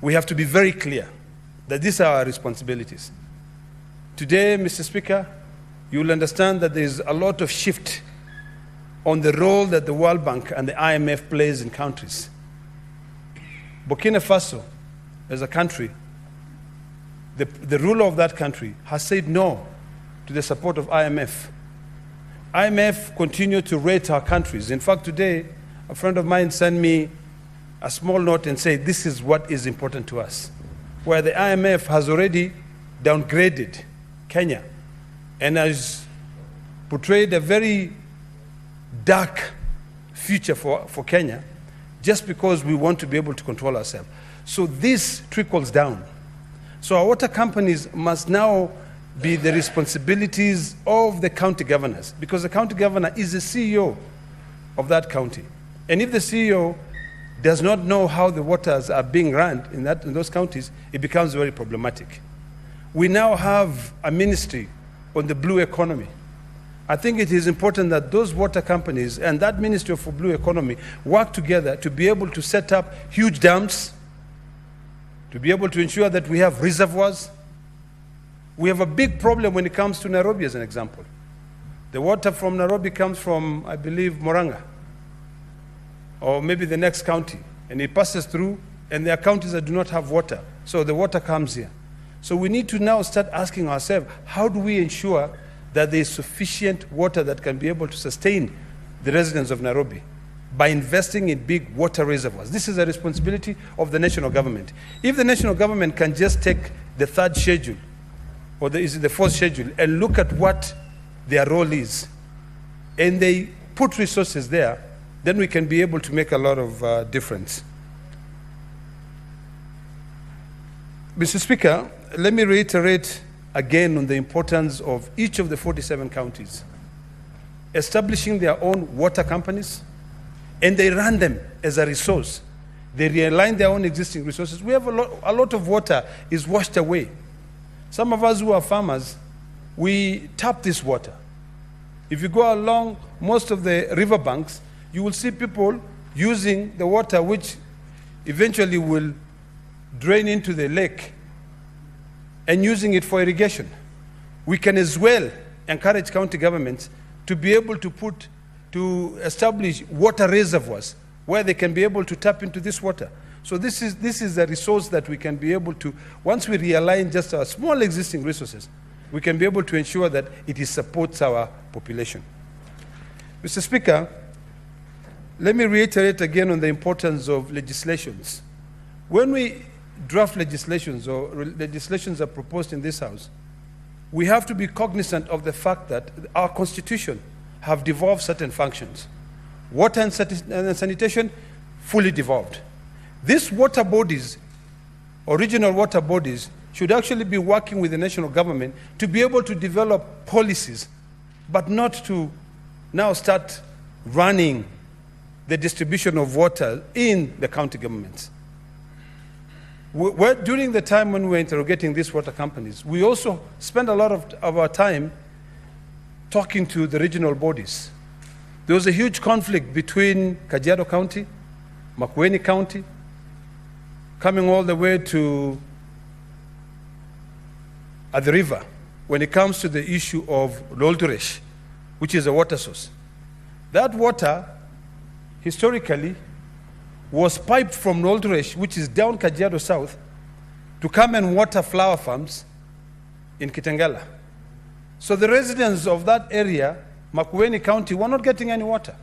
We have to be very clear that these are our responsibilities. Today, Mr. Speaker, you will understand that there is a lot of shift on the role that the World Bank and the IMF plays in countries. Burkina Faso, as a country, the ruler of that country has said no to the support of IMF. IMF continue to rate our countries. In fact, today, a friend of mine sent me a small note and said, this is what is important to us, where the IMF has already downgraded Kenya and has portrayed a very dark future for Kenya just because we want to be able to control ourselves. So this trickles down. So our water companies must now be the responsibilities of the county governors, because the county governor is the CEO of that county. And if the CEO does not know how the waters are being run in those counties, it becomes very problematic. We now have a ministry on the blue economy. I think it is important that those water companies and that Ministry for Blue Economy work together to be able to set up huge dams, to be able to ensure that we have reservoirs. We have a big problem when it comes to Nairobi, as an example. The water from Nairobi comes from, I believe, Murang'a, or maybe the next county, and it passes through, and there are counties that do not have water, so the water comes here. So we need to now start asking ourselves, how do we ensure that there is sufficient water that can be able to sustain the residents of Nairobi by investing in big water reservoirs? This is a responsibility of the national government. If the national government can just take the third schedule, or the fourth schedule, and look at what their role is, and they put resources there, then we can be able to make a lot of difference. Mr. Speaker, let me reiterate again on the importance of each of the 47 counties establishing their own water companies, and they run them as a resource. They realign their own existing resources. We have a lot of water is washed away. Some of us who are farmers, we tap this water. If you go along most of the riverbanks, you will see people using the water which eventually will drain into the lake and using it for irrigation. We can as well encourage county governments to be able to establish water reservoirs where they can be able to tap into this water. So this is a resource that we can be able to, once we realign just our small existing resources, we can be able to ensure that it supports our population. Mr. Speaker, let me reiterate again on the importance of legislations. When we draft legislations or legislations are proposed in this House, we have to be cognizant of the fact that our Constitution have devolved certain functions. Water and sanitation, fully devolved. These water bodies, original water bodies, should actually be working with the national government to be able to develop policies, but not to now start running the distribution of water in the county governments. During the time when we were interrogating these water companies, we also spent a lot of our time talking to the regional bodies. There was a huge conflict between Kajiado County, Makueni County, coming all the way to the river when it comes to the issue of Lolturesh, which is a water source. That water, historically, was piped from Lolturesh, which is down Kajiado South, to come and water flower farms in Kitengela. So the residents of that area, Makueni County, were not getting any water.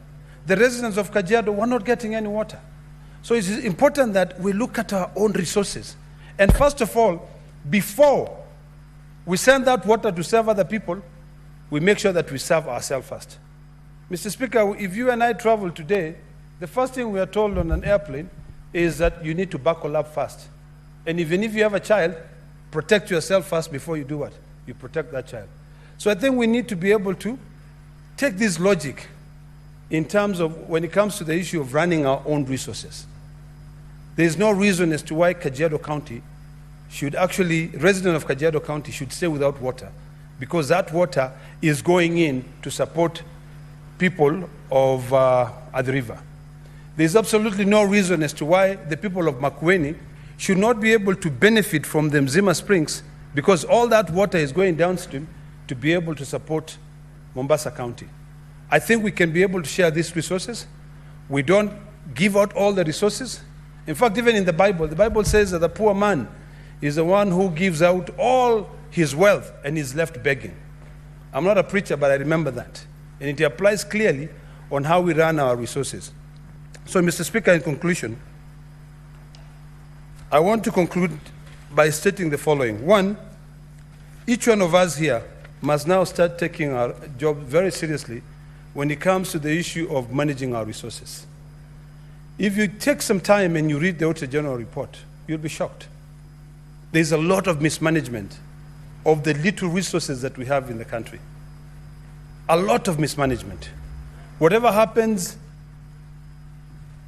The residents of Kajiado were not getting any water. So it is important that we look at our own resources. And first of all, before we send that water to serve other people, we make sure that we serve ourselves first. Mr. Speaker, if you and I travel today, the first thing we are told on an airplane is that you need to buckle up first. And even if you have a child, protect yourself first before you do what? You protect that child. So I think we need to be able to take this logic in terms of when it comes to the issue of running our own resources. There is no reason as to why Kajiado County should actually, residents of Kajiado County should stay without water, because that water is going in to support people of the river. There is absolutely no reason as to why the people of Makueni should not be able to benefit from the Mzima Springs, because all that water is going downstream to be able to support Mombasa County. I think we can be able to share these resources. We don't give out all the resources. In fact, even in the Bible says that the poor man is the one who gives out all his wealth and is left begging. I'm not a preacher, but I remember that. and it applies clearly on how we run our resources. So, Mr. Speaker, in conclusion, I want to conclude by stating the following. One, each one of us here must now start taking our job very seriously when it comes to the issue of managing our resources. If you take some time and you read the Auditor General report, you'll be shocked. There's a lot of mismanagement of the little resources that we have in the country. A lot of mismanagement. Whatever happens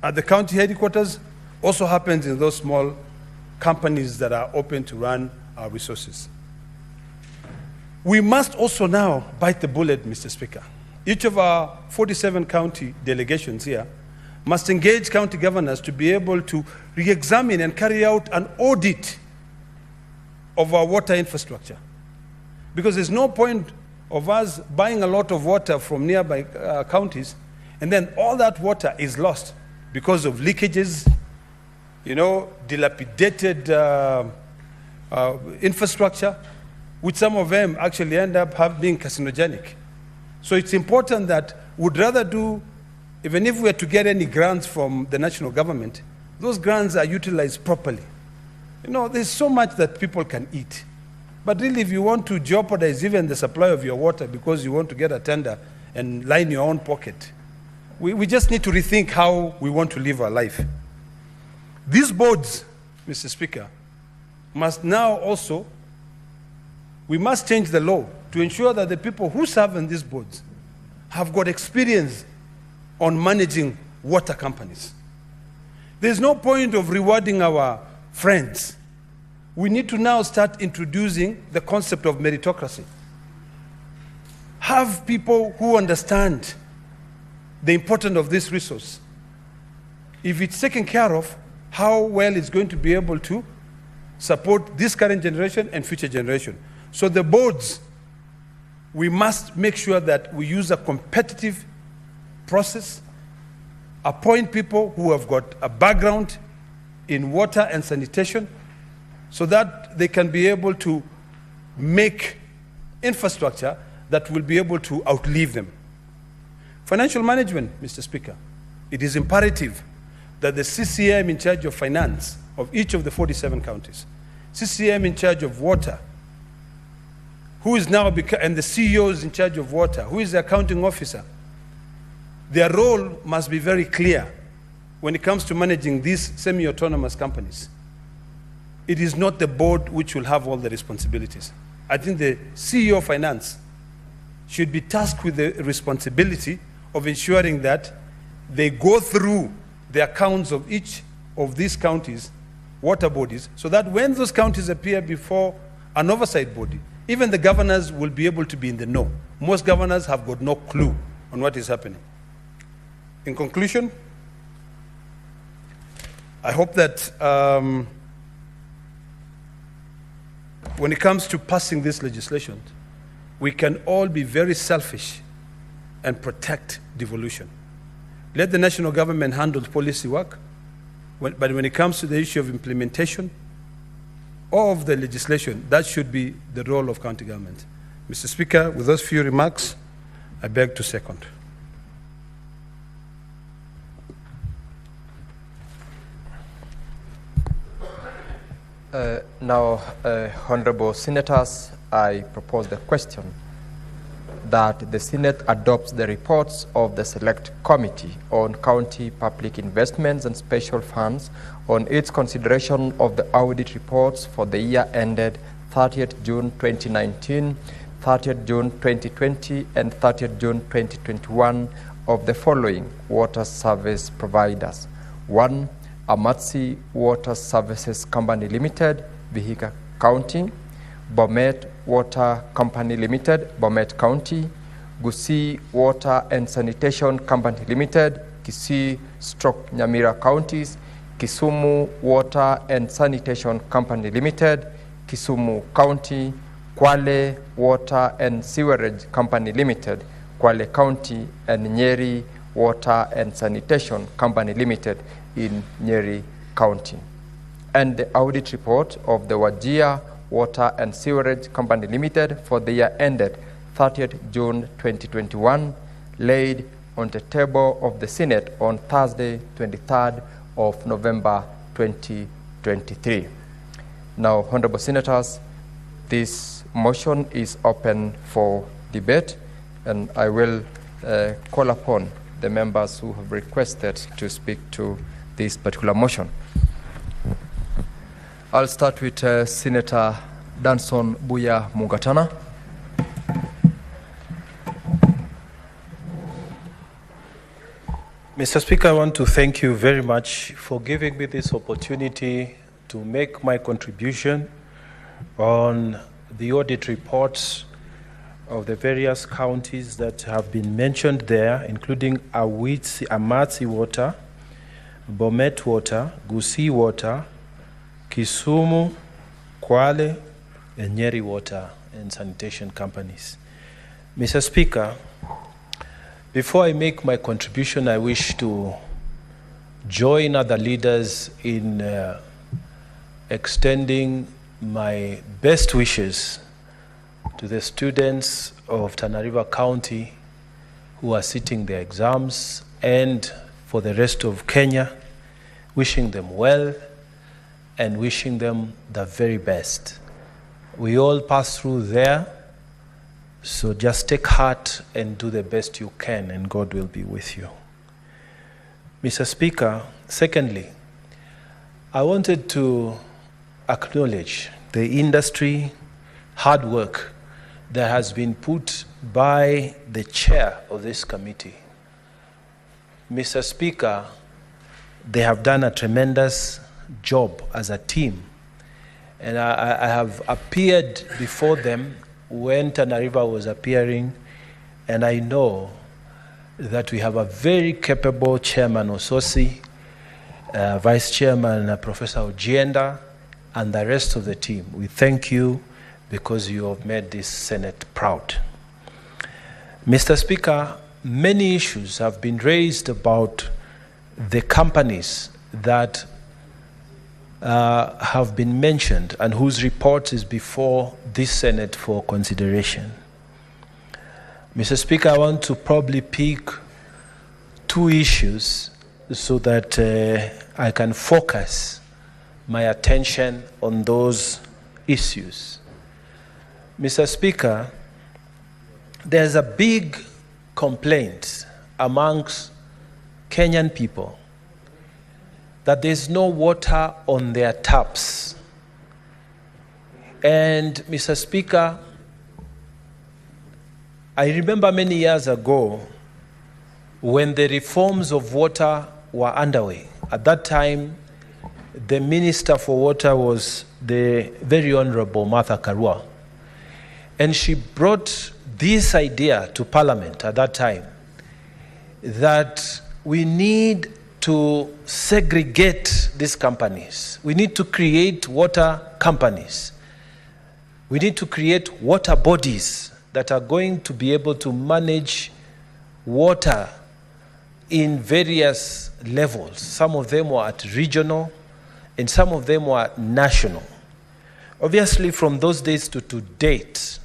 at the county headquarters also happens in those small companies that are open to run our resources. We must also now bite the bullet, Mr. Speaker. Each of our 47 county delegations here must engage county governors to be able to re-examine and carry out an audit of our water infrastructure. Because there's no point of us buying a lot of water from nearby counties, and then all that water is lost because of leakages, dilapidated infrastructure, which some of them actually end up being carcinogenic. So it's important that we'd rather do, even if we are to get any grants from the national government, those grants are utilized properly. There's so much that people can eat. But really, if you want to jeopardize even the supply of your water because you want to get a tender and line your own pocket, we just need to rethink how we want to live our life. These boards, Mr. Speaker, must now also, we must change the law to ensure that the people who serve in these boards have got experience on managing water companies. There's no point of rewarding our friends. We need to now start introducing the concept of meritocracy. Have people who understand the importance of this resource. If it's taken care of, how well it's going to be able to support this current generation and future generation. So the boards, we must make sure that we use a competitive process, appoint people who have got a background in water and sanitation, so that they can be able to make infrastructure that will be able to outlive them. Financial management, Mr. Speaker. It is imperative that the CCM in charge of finance of each of the 47 counties, CCM in charge of water, who is now, and the CEOs in charge of water, who is the accounting officer, their role must be very clear when it comes to managing these semi-autonomous companies. It is not the board which will have all the responsibilities. I think the CEO of finance should be tasked with the responsibility of ensuring that they go through the accounts of each of these counties, water bodies, so that when those counties appear before an oversight body, even the governors will be able to be in the know. Most governors have got no clue on what is happening. In conclusion, I hope that when it comes to passing this legislation, we can all be very selfish and protect devolution. Let the national government handle policy work, but when it comes to the issue of implementation of the legislation, that should be the role of county government. Mr. Speaker, with those few remarks, I beg to second. Now, honorable senators, I propose the question that the Senate adopts the reports of the Select Committee on County Public Investments and Special Funds on its consideration of the audit reports for the year ended 30th June 2019, 30th June 2020, and 30th June 2021 of the following water service providers. 1. Amatsi Water Services Company Limited, Vihiga County. Bomet Water Company Limited, Bomet County. Gusii Water and Sanitation Company Limited, Kisii/Nyamira Counties. Kisumu Water and Sanitation Company Limited, Kisumu County. Kwale Water and Sewerage Company Limited, Kwale County. And Nyeri Water and Sanitation Company Limited in Nyeri County. And the audit report of the Wajir Water and Sewerage Company Limited for the year ended 30th June 2021, laid on the table of the Senate on Thursday, 23rd of November 2023. Now, Honorable Senators, this motion is open for debate, and I will call upon the members who have requested to speak to this particular motion. I'll start with Senator Danson Buya Mugatana. Mr. Speaker, I want to thank you very much for giving me this opportunity to make my contribution on the audit reports of the various counties that have been mentioned there, including Amatsi Water, Bomet Water, Gusii Water, Kisumu, Kwale, and Nyeri Water and Sanitation Companies. Mr. Speaker, before I make my contribution, I wish to join other leaders in extending my best wishes to the students of Tana River County who are sitting their exams, and for the rest of Kenya, wishing them well and wishing them the very best. We all pass through there, so just take heart and do the best you can, and God will be with you. Mr. Speaker, secondly, I wanted to acknowledge the industry hard work that has been put by the chair of this committee. Mr. Speaker, they have done a tremendous job as a team, and I have appeared before them when Tana River was appearing, and I know that we have a very capable chairman, Ososi, Vice Chairman, Professor Ojienda, and the rest of the team. We thank you because you have made this Senate proud. Mr. Speaker, many issues have been raised about the companies that have been mentioned and whose report is before this Senate for consideration. Mr. Speaker, I want to probably pick two issues so that I can focus my attention on those issues. Mr. Speaker, there's a big complaint amongst Kenyan people that there's no water on their taps. And Mr. Speaker, I remember many years ago when the reforms of water were underway. At that time, the Minister for Water was the very Honorable Martha Karua. And she brought this idea to Parliament at that time, that we need to segregate these companies. We need to create water companies. We need to create water bodies that are going to be able to manage water in various levels. Some of them were at regional, and some of them were national. Obviously, from those days to date,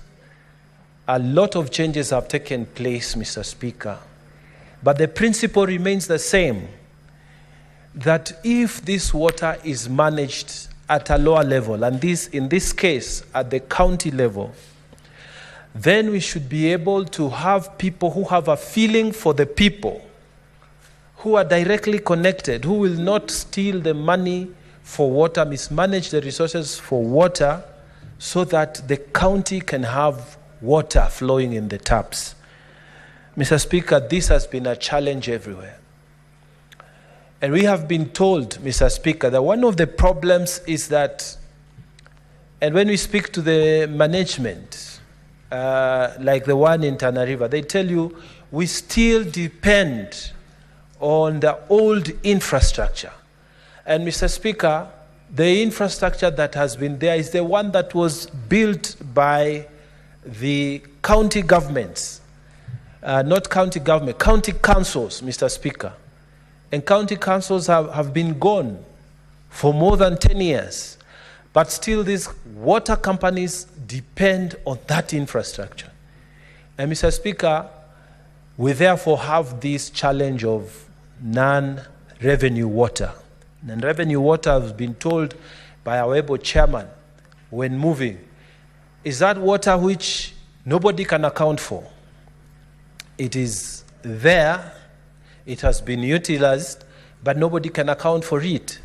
a lot of changes have taken place, Mr. Speaker. But the principle remains the same, that if this water is managed at a lower level, and this, in this case, at the county level, then we should be able to have people who have a feeling for the people, who are directly connected, who will not steal the money for water, mismanage the resources for water, so that the county can have water flowing in the taps. Mr. Speaker, this has been a challenge everywhere. And we have been told, Mr. Speaker, that one of the problems is that, and when we speak to the management, like the one in Tana River, they tell you we still depend on the old infrastructure. And Mr. Speaker, the infrastructure that has been there is the one that was built by the county governments, not county government, county councils, Mr. Speaker. And county councils have been gone for more than 10 years. But still these water companies depend on that infrastructure. And Mr. Speaker, We therefore have this challenge of non-revenue water. Non-revenue water has been told by our able chairman when moving, is that water which nobody can account for. It is there, it has been utilized, but nobody can account for it.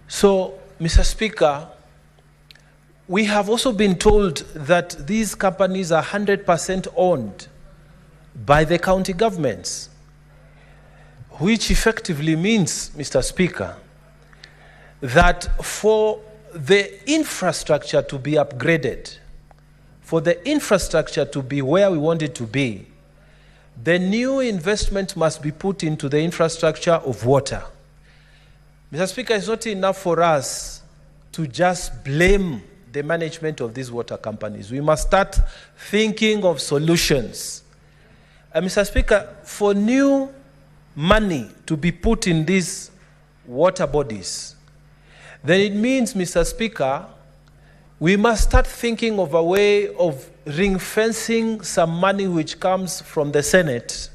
So, Mr. Speaker, we have also been told that these companies are 100% owned by the county governments, which effectively means, Mr. Speaker, that for the infrastructure to be upgraded, for the infrastructure to be where we want it to be, the new investment must be put into the infrastructure of water. Mr. Speaker, it's not enough for us to just blame the management of these water companies. We must start thinking of solutions. Mr. Speaker, for new money to be put in these water bodies, then it means, Mr. Speaker, we must start thinking of a way of ring-fencing some money which comes from the Senate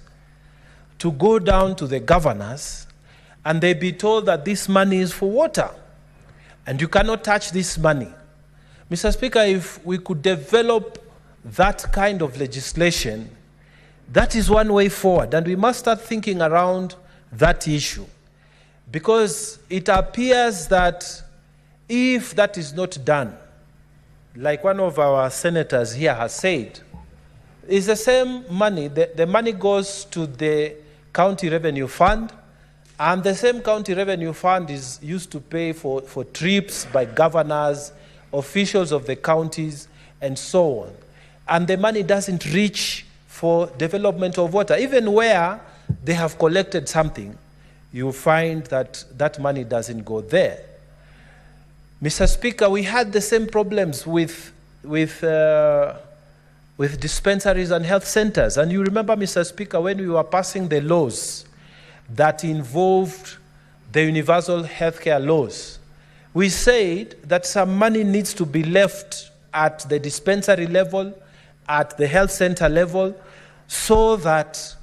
to go down to the governors, and they be told that this money is for water, and you cannot touch this money. Mr. Speaker, if we could develop that kind of legislation, that is one way forward, and we must start thinking around that issue. Because it appears that if that is not done, like one of our senators here has said, it's the same money. The money goes to the county revenue fund, and the same county revenue fund is used to pay for trips by governors, officials of the counties, and so on. And the money doesn't reach for development of water. Even where they have collected something, you find that that money doesn't go there. Mr. Speaker, we had the same problems with dispensaries and health centers. And you remember, Mr. Speaker, when we were passing the laws that involved the universal healthcare laws, we said that some money needs to be left at the dispensary level, at the health center level, so that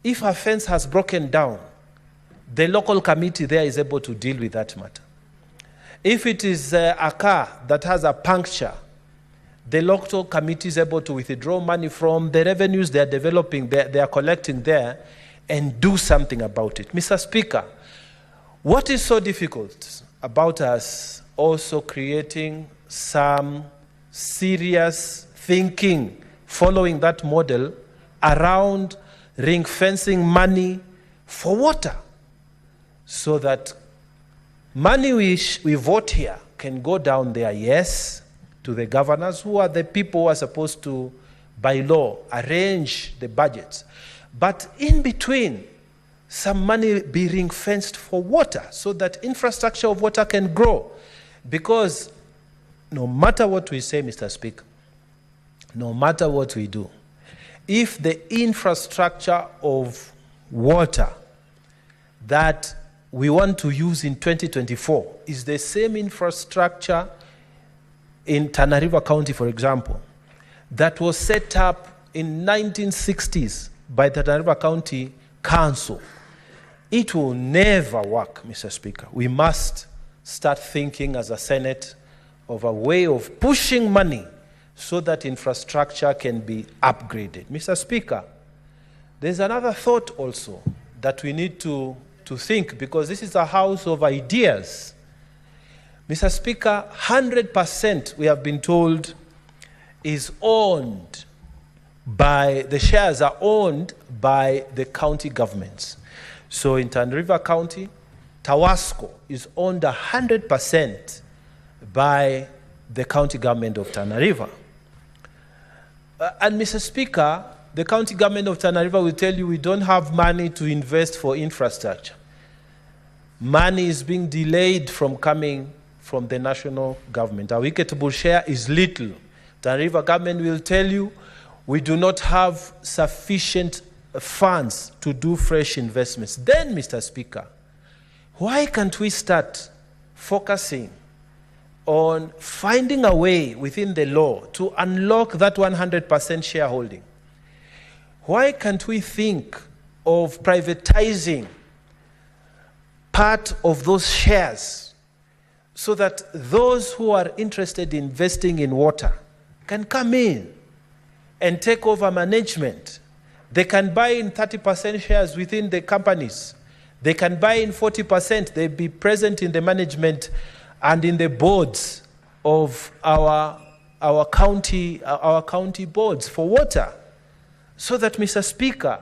if a fence has broken down, the local committee there is able to deal with that matter. If it is a car that has a puncture, the local committee is able to withdraw money from the revenues they are developing, they are collecting there, and do something about it. Mr. Speaker, what is so difficult about us also creating some serious thinking following that model around ring-fencing money for water, so that money we vote here can go down there, yes, to the governors, who are the people who are supposed to, by law, arrange the budgets. But in between, some money be ring-fenced for water, so that infrastructure of water can grow. Because no matter what we say, Mr. Speaker, no matter what we do, if the infrastructure of water that we want to use in 2024 is the same infrastructure in Tana River County, for example, that was set up in 1960s by the Tana River County Council, it will never work, Mr. Speaker. We must start thinking as a Senate of a way of pushing money so that infrastructure can be upgraded. Mr. Speaker, there's another thought also that we need to think, because this is a house of ideas. Mr. Speaker, 100%, we have been told, is owned by, the shares are owned by the county governments. So in Tana River County, Tawasco is owned 100% by the county government of Tana River. And Mr. Speaker, the county government of Tana River will tell you we don't have money to invest for infrastructure. Money is being delayed from coming from the national government. Our equitable share is little. Tana River government will tell you we do not have sufficient funds to do fresh investments. Then, Mr. Speaker, why can't we start focusing on finding a way within the law to unlock that 100% shareholding, why can't we think of privatizing part of those shares so that those who are interested in investing in water can come in and take over management? They can buy in 30% shares within the companies. They can buy in 40%. They'll be present in the management and in the boards of our county boards for water. So that, Mr. Speaker,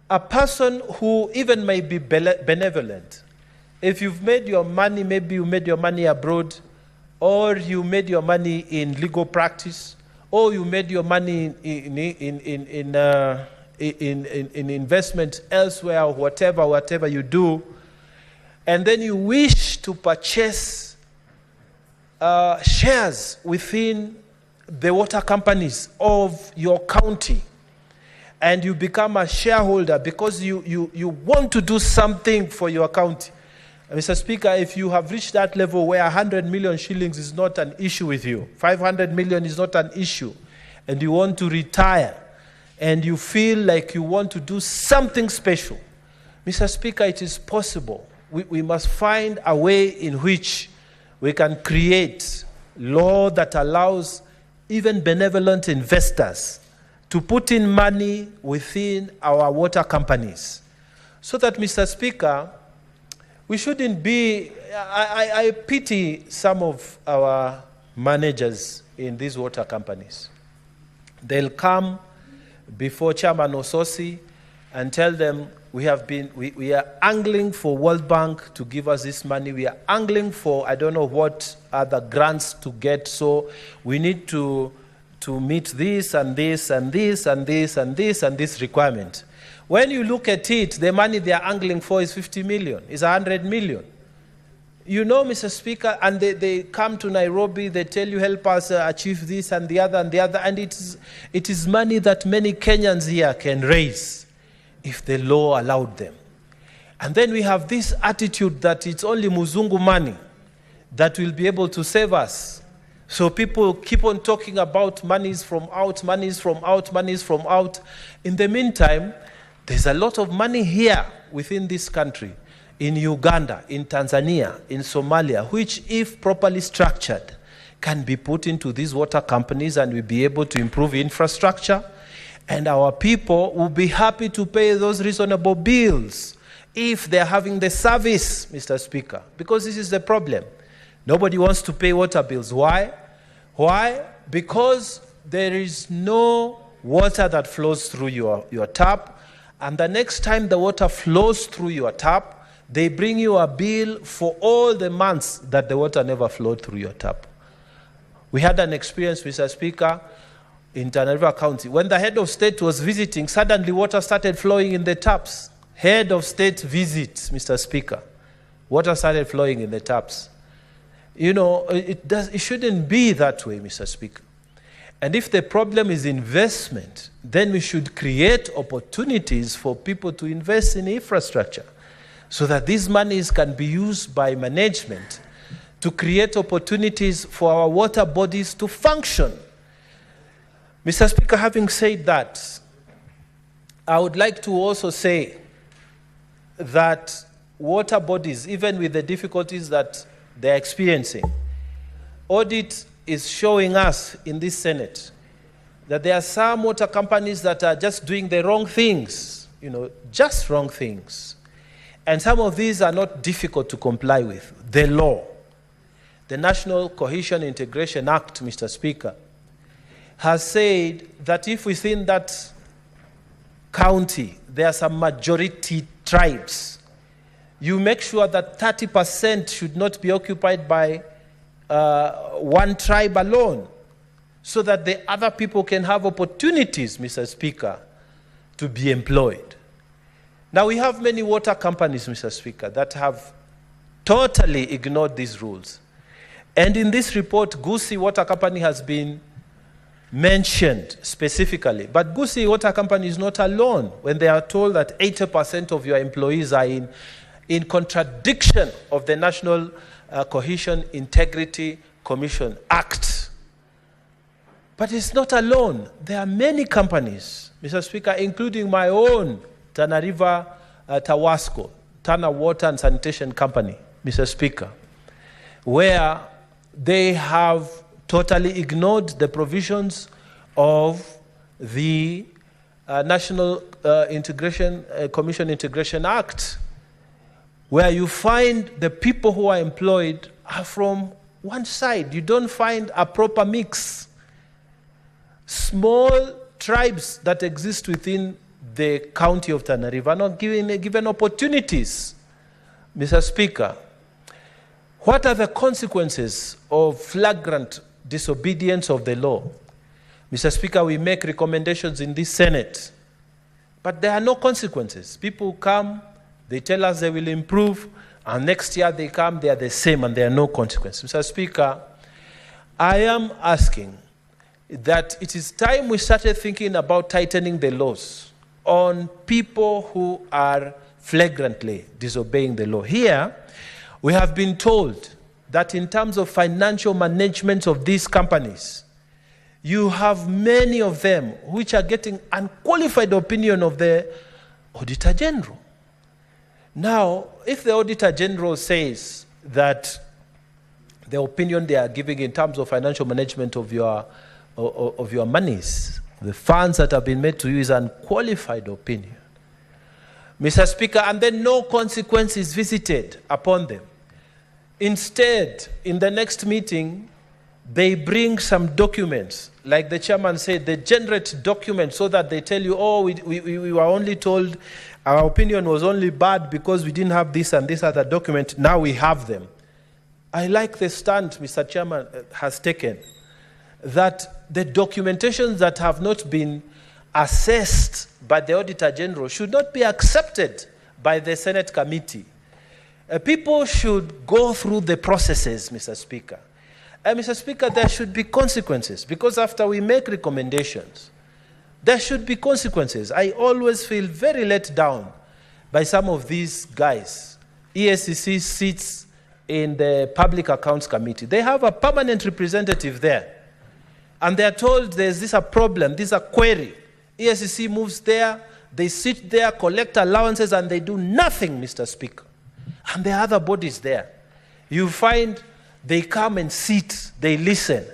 a person who even may be benevolent, if you've made your money, maybe you made your money abroad, or you made your money in legal practice, or you made your money in investment elsewhere, or whatever you do, and then you wish to purchase shares within the water companies of your county, and you become a shareholder because you want to do something for your county. Mr. Speaker, if you have reached that level where 100 million shillings is not an issue with you, 500 million is not an issue, and you want to retire, and you feel like you want to do something special, Mr. Speaker, it is possible. We must find a way in which we can create law that allows even benevolent investors to put in money within our water companies. So that, Mr. Speaker, we shouldn't be, I pity some of our managers in these water companies. They'll come before Chairman Ososi and tell them, we are angling for World Bank to give us this money. We are angling for, I don't know what other grants to get. So we need to meet this and this and this and this and this and this requirement. When you look at it, the money they are angling for is 50 million, is 100 million. You know, Mr. Speaker, and they come to Nairobi, they tell you, help us achieve this and the other, and it is money that many Kenyans here can raise if the law allowed them. And then we have this attitude that it's only Muzungu money that will be able to save us. So people keep on talking about monies from out, monies from out, monies from out. In the meantime, there's a lot of money here within this country, in Uganda, in Tanzania, in Somalia, which, if properly structured, can be put into these water companies, and we'll be able to improve infrastructure, and our people will be happy to pay those reasonable bills if they're having the service, Mr. Speaker. Because this is the problem. Nobody wants to pay water bills. Why? Why? Because there is no water that flows through your tap, and the next time the water flows through your tap, they bring you a bill for all the months that the water never flowed through your tap. We had an experience, Mr. Speaker, in Tana River County. When the head of state was visiting, suddenly water started flowing in the taps. Head of state visits, Mr. Speaker. Water started flowing in the taps. You know, it shouldn't be that way, Mr. Speaker. And if the problem is investment, then we should create opportunities for people to invest in infrastructure so that these monies can be used by management to create opportunities for our water bodies to function. Mr. Speaker, having said that, I would like to also say that water bodies, even with the difficulties that they're experiencing, audit is showing us in this Senate that there are some water companies that are just doing the wrong things, you know, just wrong things. And some of these are not difficult to comply with. The law, the National Cohesion Integration Act, Mr. Speaker, has said that if within that county there are some majority tribes, you make sure that 30% should not be occupied by one tribe alone, so that the other people can have opportunities, Mr. Speaker, to be employed. Now, we have many water companies, Mr. Speaker, that have totally ignored these rules. And in this report, Gusii Water Company has been mentioned specifically. But Gusii Water Company is not alone when they are told that 80% of your employees are in contradiction of the National Cohesion Integrity Commission Act. But it's not alone. There are many companies, Mr. Speaker, including my own Tana River Tawasco, Tana Water and Sanitation Company, Mr. Speaker, where they have totally ignored the provisions of the National Commission Integration Act, where you find the people who are employed are from one side. You don't find a proper mix. Small tribes that exist within the county of Tana River are not given opportunities. Mr. Speaker, what are the consequences of flagrant disobedience of the law? Mr. Speaker, we make recommendations in this Senate, but there are no consequences. People come, they tell us they will improve, and next year they come, they are the same, and there are no consequences. Mr. Speaker, I am asking that it is time we started thinking about tightening the laws on people who are flagrantly disobeying the law. Here, we have been told that in terms of financial management of these companies, you have many of them which are getting unqualified opinion of the Auditor General. Now, if the Auditor General says that the opinion they are giving in terms of financial management of your monies, the funds that have been made to you, is unqualified opinion, Mr. Speaker, and then no consequence is visited upon them. Instead, in the next meeting, they bring some documents, like the chairman said, they generate documents so that they tell you, oh, we were only told our opinion was only bad because we didn't have this and this other document. Now we have them. I like the stand Mr. Chairman has taken, that the documentations that have not been assessed by the Auditor General should not be accepted by the Senate committee. People should go through the processes, Mr. Speaker. Mr. Speaker, there should be consequences, because after we make recommendations, there should be consequences. I always feel very let down by some of these guys. ESCC sits in the Public Accounts Committee. They have a permanent representative there. And they are told there's this a problem, this a query. ESCC moves there, they sit there, collect allowances, and they do nothing, Mr. Speaker. And there are other bodies there. You find they come and sit, they listen,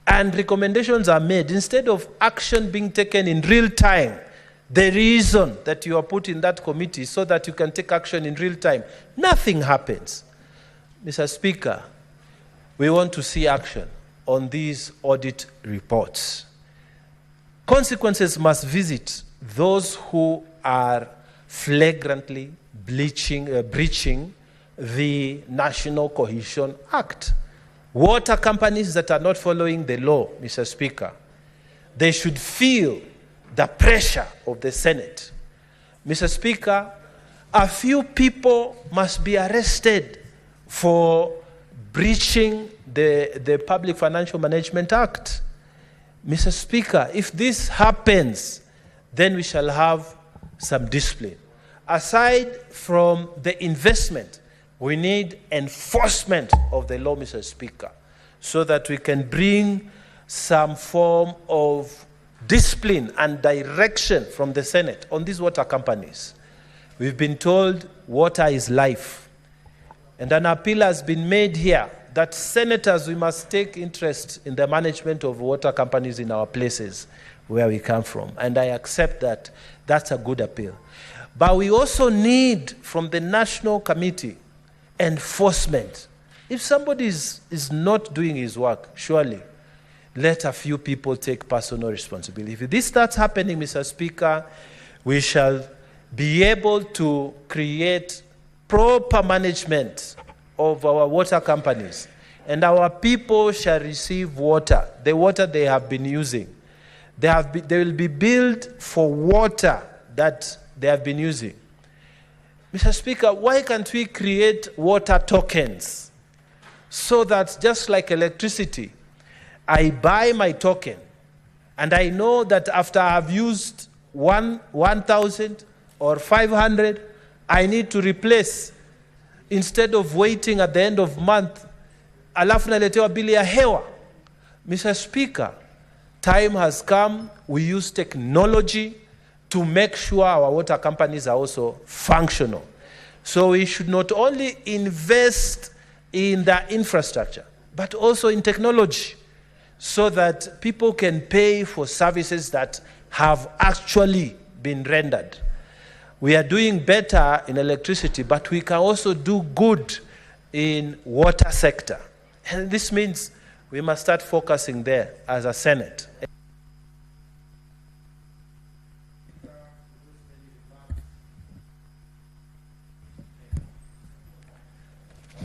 and recommendations are made. Instead of action being taken in real time, the reason that you are put in that committee so that you can take action in real time, nothing happens. Mr. Speaker, we want to see action on these audit reports. Consequences must visit those who are flagrantly breaching the National Cohesion Act. Water companies that are not following the law, Mr. Speaker, they should feel the pressure of the Senate. Mr. Speaker, a few people must be arrested for breaching the Public Financial Management Act. Mr. Speaker, if this happens, then we shall have some discipline. Aside from the investment, we need enforcement of the law, Mr. Speaker, so that we can bring some form of discipline and direction from the Senate on these water companies. We've been told water is life. And an appeal has been made here that senators, we must take interest in the management of water companies in our places where we come from. And I accept that. That's a good appeal. But we also need from the National Committee enforcement. If somebody is not doing his work, surely let a few people take personal responsibility. If this starts happening, Mr. Speaker, we shall be able to create proper management of our water companies, and our people shall receive water, the water they have been using. They will be billed for water that they have been using. Mr. Speaker, why can't we create water tokens so that, just like electricity, I buy my token and I know that after I've used 1,000 or 500, I need to replace, instead of waiting at the end of month, alafu naletewa bili ya hewa. Mr. Speaker, time has come, we use technology to make sure our water companies are also functional. So we should not only invest in the infrastructure, but also in technology, so that people can pay for services that have actually been rendered. We are doing better in electricity, but we can also do good in water sector. And this means we must start focusing there as a Senate.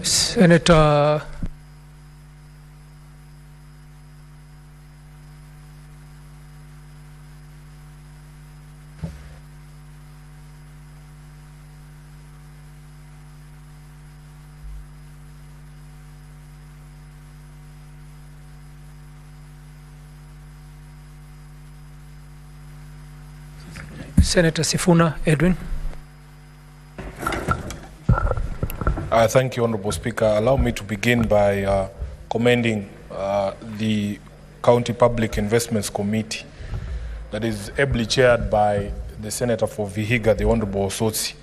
Senator Sifuna Edwin. Thank you, Honorable Speaker. Allow me to begin by commending the County Public Investments Committee that is ably chaired by the Senator for Vihiga, the Honorable Osotsi.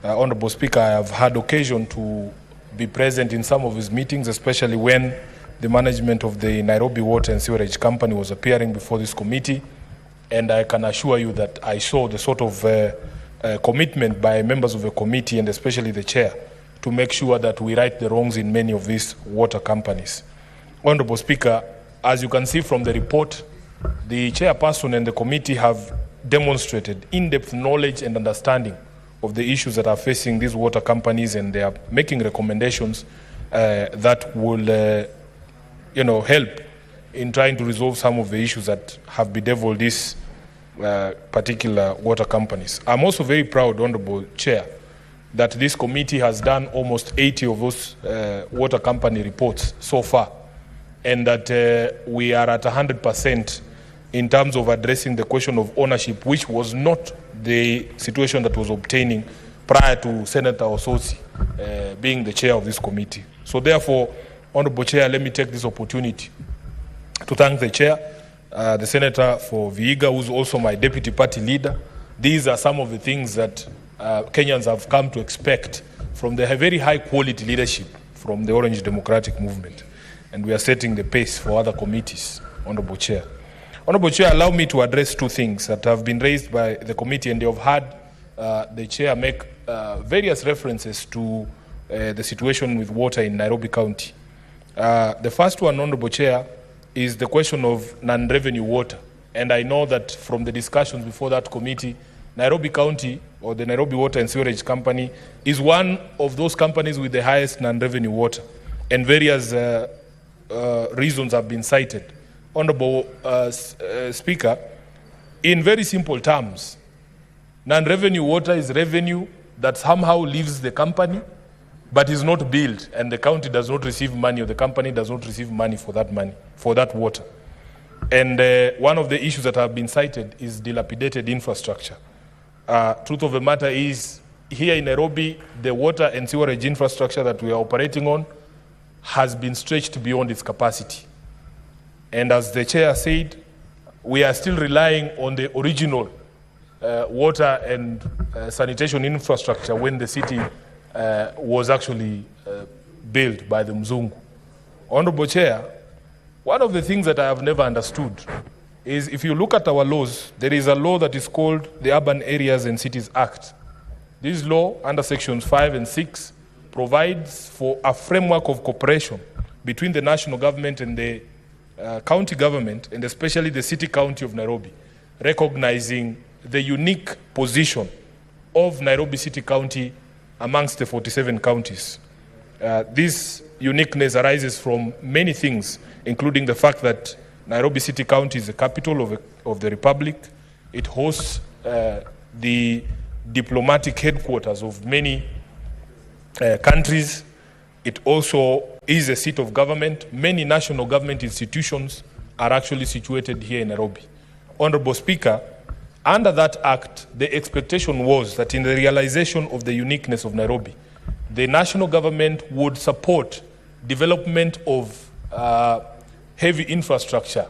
Honorable Speaker, I have had occasion to be present in some of his meetings, especially when the management of the Nairobi Water and Sewerage Company was appearing before this committee, and I can assure you that I saw the sort of commitment by members of the committee, and especially the chair, to make sure that we right the wrongs in many of these water companies. Honorable Speaker, as you can see from the report, the chairperson and the committee have demonstrated in-depth knowledge and understanding of the issues that are facing these water companies, and they are making recommendations that will help in trying to resolve some of the issues that have bedeviled these particular water companies. I'm also very proud, Honorable Chair, that this committee has done almost 80 of those water company reports so far, and that we are at 100% in terms of addressing the question of ownership, which was not the situation that was obtaining prior to Senator Osotsi being the chair of this committee. So therefore, Honorable Chair, let me take this opportunity to thank the chair, the Senator for Vihiga, who's also my deputy party leader. These are some of the things that Kenyans have come to expect from the very high quality leadership from the Orange Democratic Movement. And we are setting the pace for other committees, Honorable Chair. Honorable Chair, allow me to address two things that have been raised by the committee, and they have had the Chair make various references to the situation with water in Nairobi County. The first one, Honorable Chair, is the question of non-revenue water. And I know that from the discussions before that committee, Nairobi County, or the Nairobi Water and Sewerage Company, is one of those companies with the highest non-revenue water. And various reasons have been cited. Honorable Speaker, in very simple terms, non-revenue water is revenue that somehow leaves the company, but is not billed, and the county does not receive money, or the company does not receive money for that water. And one of the issues that have been cited is dilapidated infrastructure. Truth of the matter is, here in Nairobi, the water and sewerage infrastructure that we are operating on has been stretched beyond its capacity. And as the chair said, we are still relying on the original water and sanitation infrastructure when the city was actually built by the Mzungu. Honorable Chair, one of the things that I have never understood is, if you look at our laws, there is a law that is called the Urban Areas and Cities Act. This law, under sections 5 and 6, provides for a framework of cooperation between the national government and the county government, and especially the city county of Nairobi, recognizing the unique position of Nairobi City County amongst the 47 counties. This uniqueness arises from many things, including the fact that Nairobi City County is the capital of the Republic. It hosts the diplomatic headquarters of many countries. It also is a seat of government. Many national government institutions are actually situated here in Nairobi. Honorable Speaker, under that act, the expectation was that in the realization of the uniqueness of Nairobi, the national government would support development of heavy infrastructure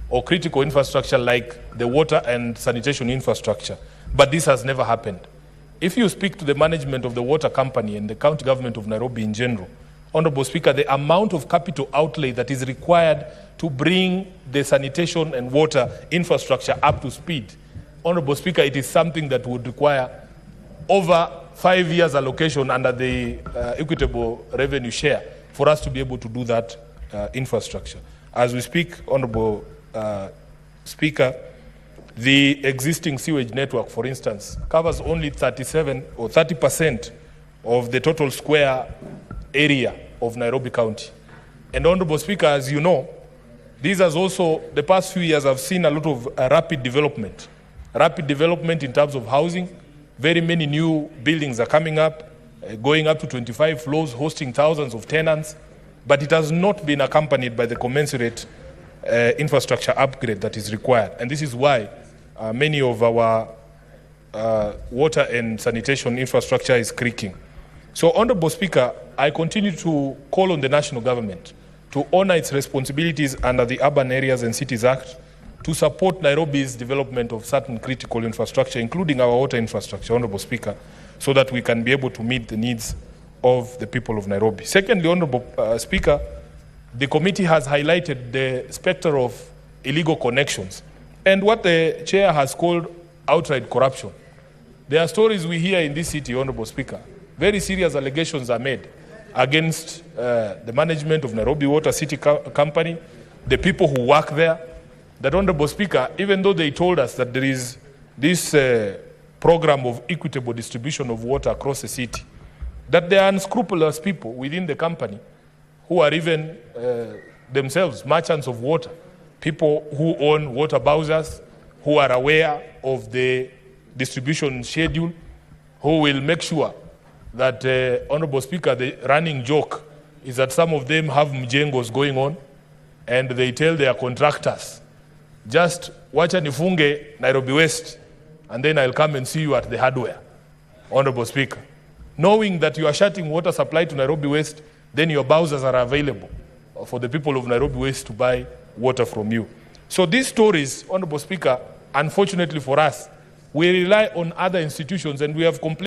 or critical infrastructure like the water and sanitation infrastructure. But this has never happened. If you speak to the management of the water company and the county government of Nairobi in general, Honorable Speaker, the amount of capital outlay that is required to bring the sanitation and water infrastructure up to speed, Honorable Speaker, it is something that would require over 5 years allocation under the equitable revenue share for us to be able to do that infrastructure. As we speak, Honorable Speaker, the existing sewage network, for instance, covers only 37 or 30% of the total square area of Nairobi County. And Honorable Speaker, as you know, these has also, the past few years, I've seen a lot of rapid development in terms of housing. Very many new buildings are coming up, going up to 25 floors, hosting thousands of tenants, but it has not been accompanied by the commensurate infrastructure upgrade that is required. And this is why many of our water and sanitation infrastructure is creaking. So, Honorable Speaker, I continue to call on the national government to honor its responsibilities under the Urban Areas and Cities Act to support Nairobi's development of certain critical infrastructure, including our water infrastructure, Honorable Speaker, so that we can be able to meet the needs of the people of Nairobi. Secondly, Honorable Speaker, the committee has highlighted the specter of illegal connections and what the chair has called outright corruption. There are stories we hear in this city, Honorable Speaker. Very serious allegations are made against the management of Nairobi Water City Company, the people who work there, that, Honorable Speaker, even though they told us that there is this program of equitable distribution of water across the city, that there are unscrupulous people within the company who are even themselves merchants of water, people who own water bowsers, who are aware of the distribution schedule, who will make sure that, Honorable Speaker, the running joke is that some of them have mjengos going on and they tell their contractors, just wacha nifunge Nairobi West and then I'll come and see you at the hardware, Honorable Speaker. Knowing that you are shutting water supply to Nairobi West, then your bowsers are available for the people of Nairobi West to buy water from you. So these stories, Honorable Speaker, unfortunately for us, we rely on other institutions and we have complained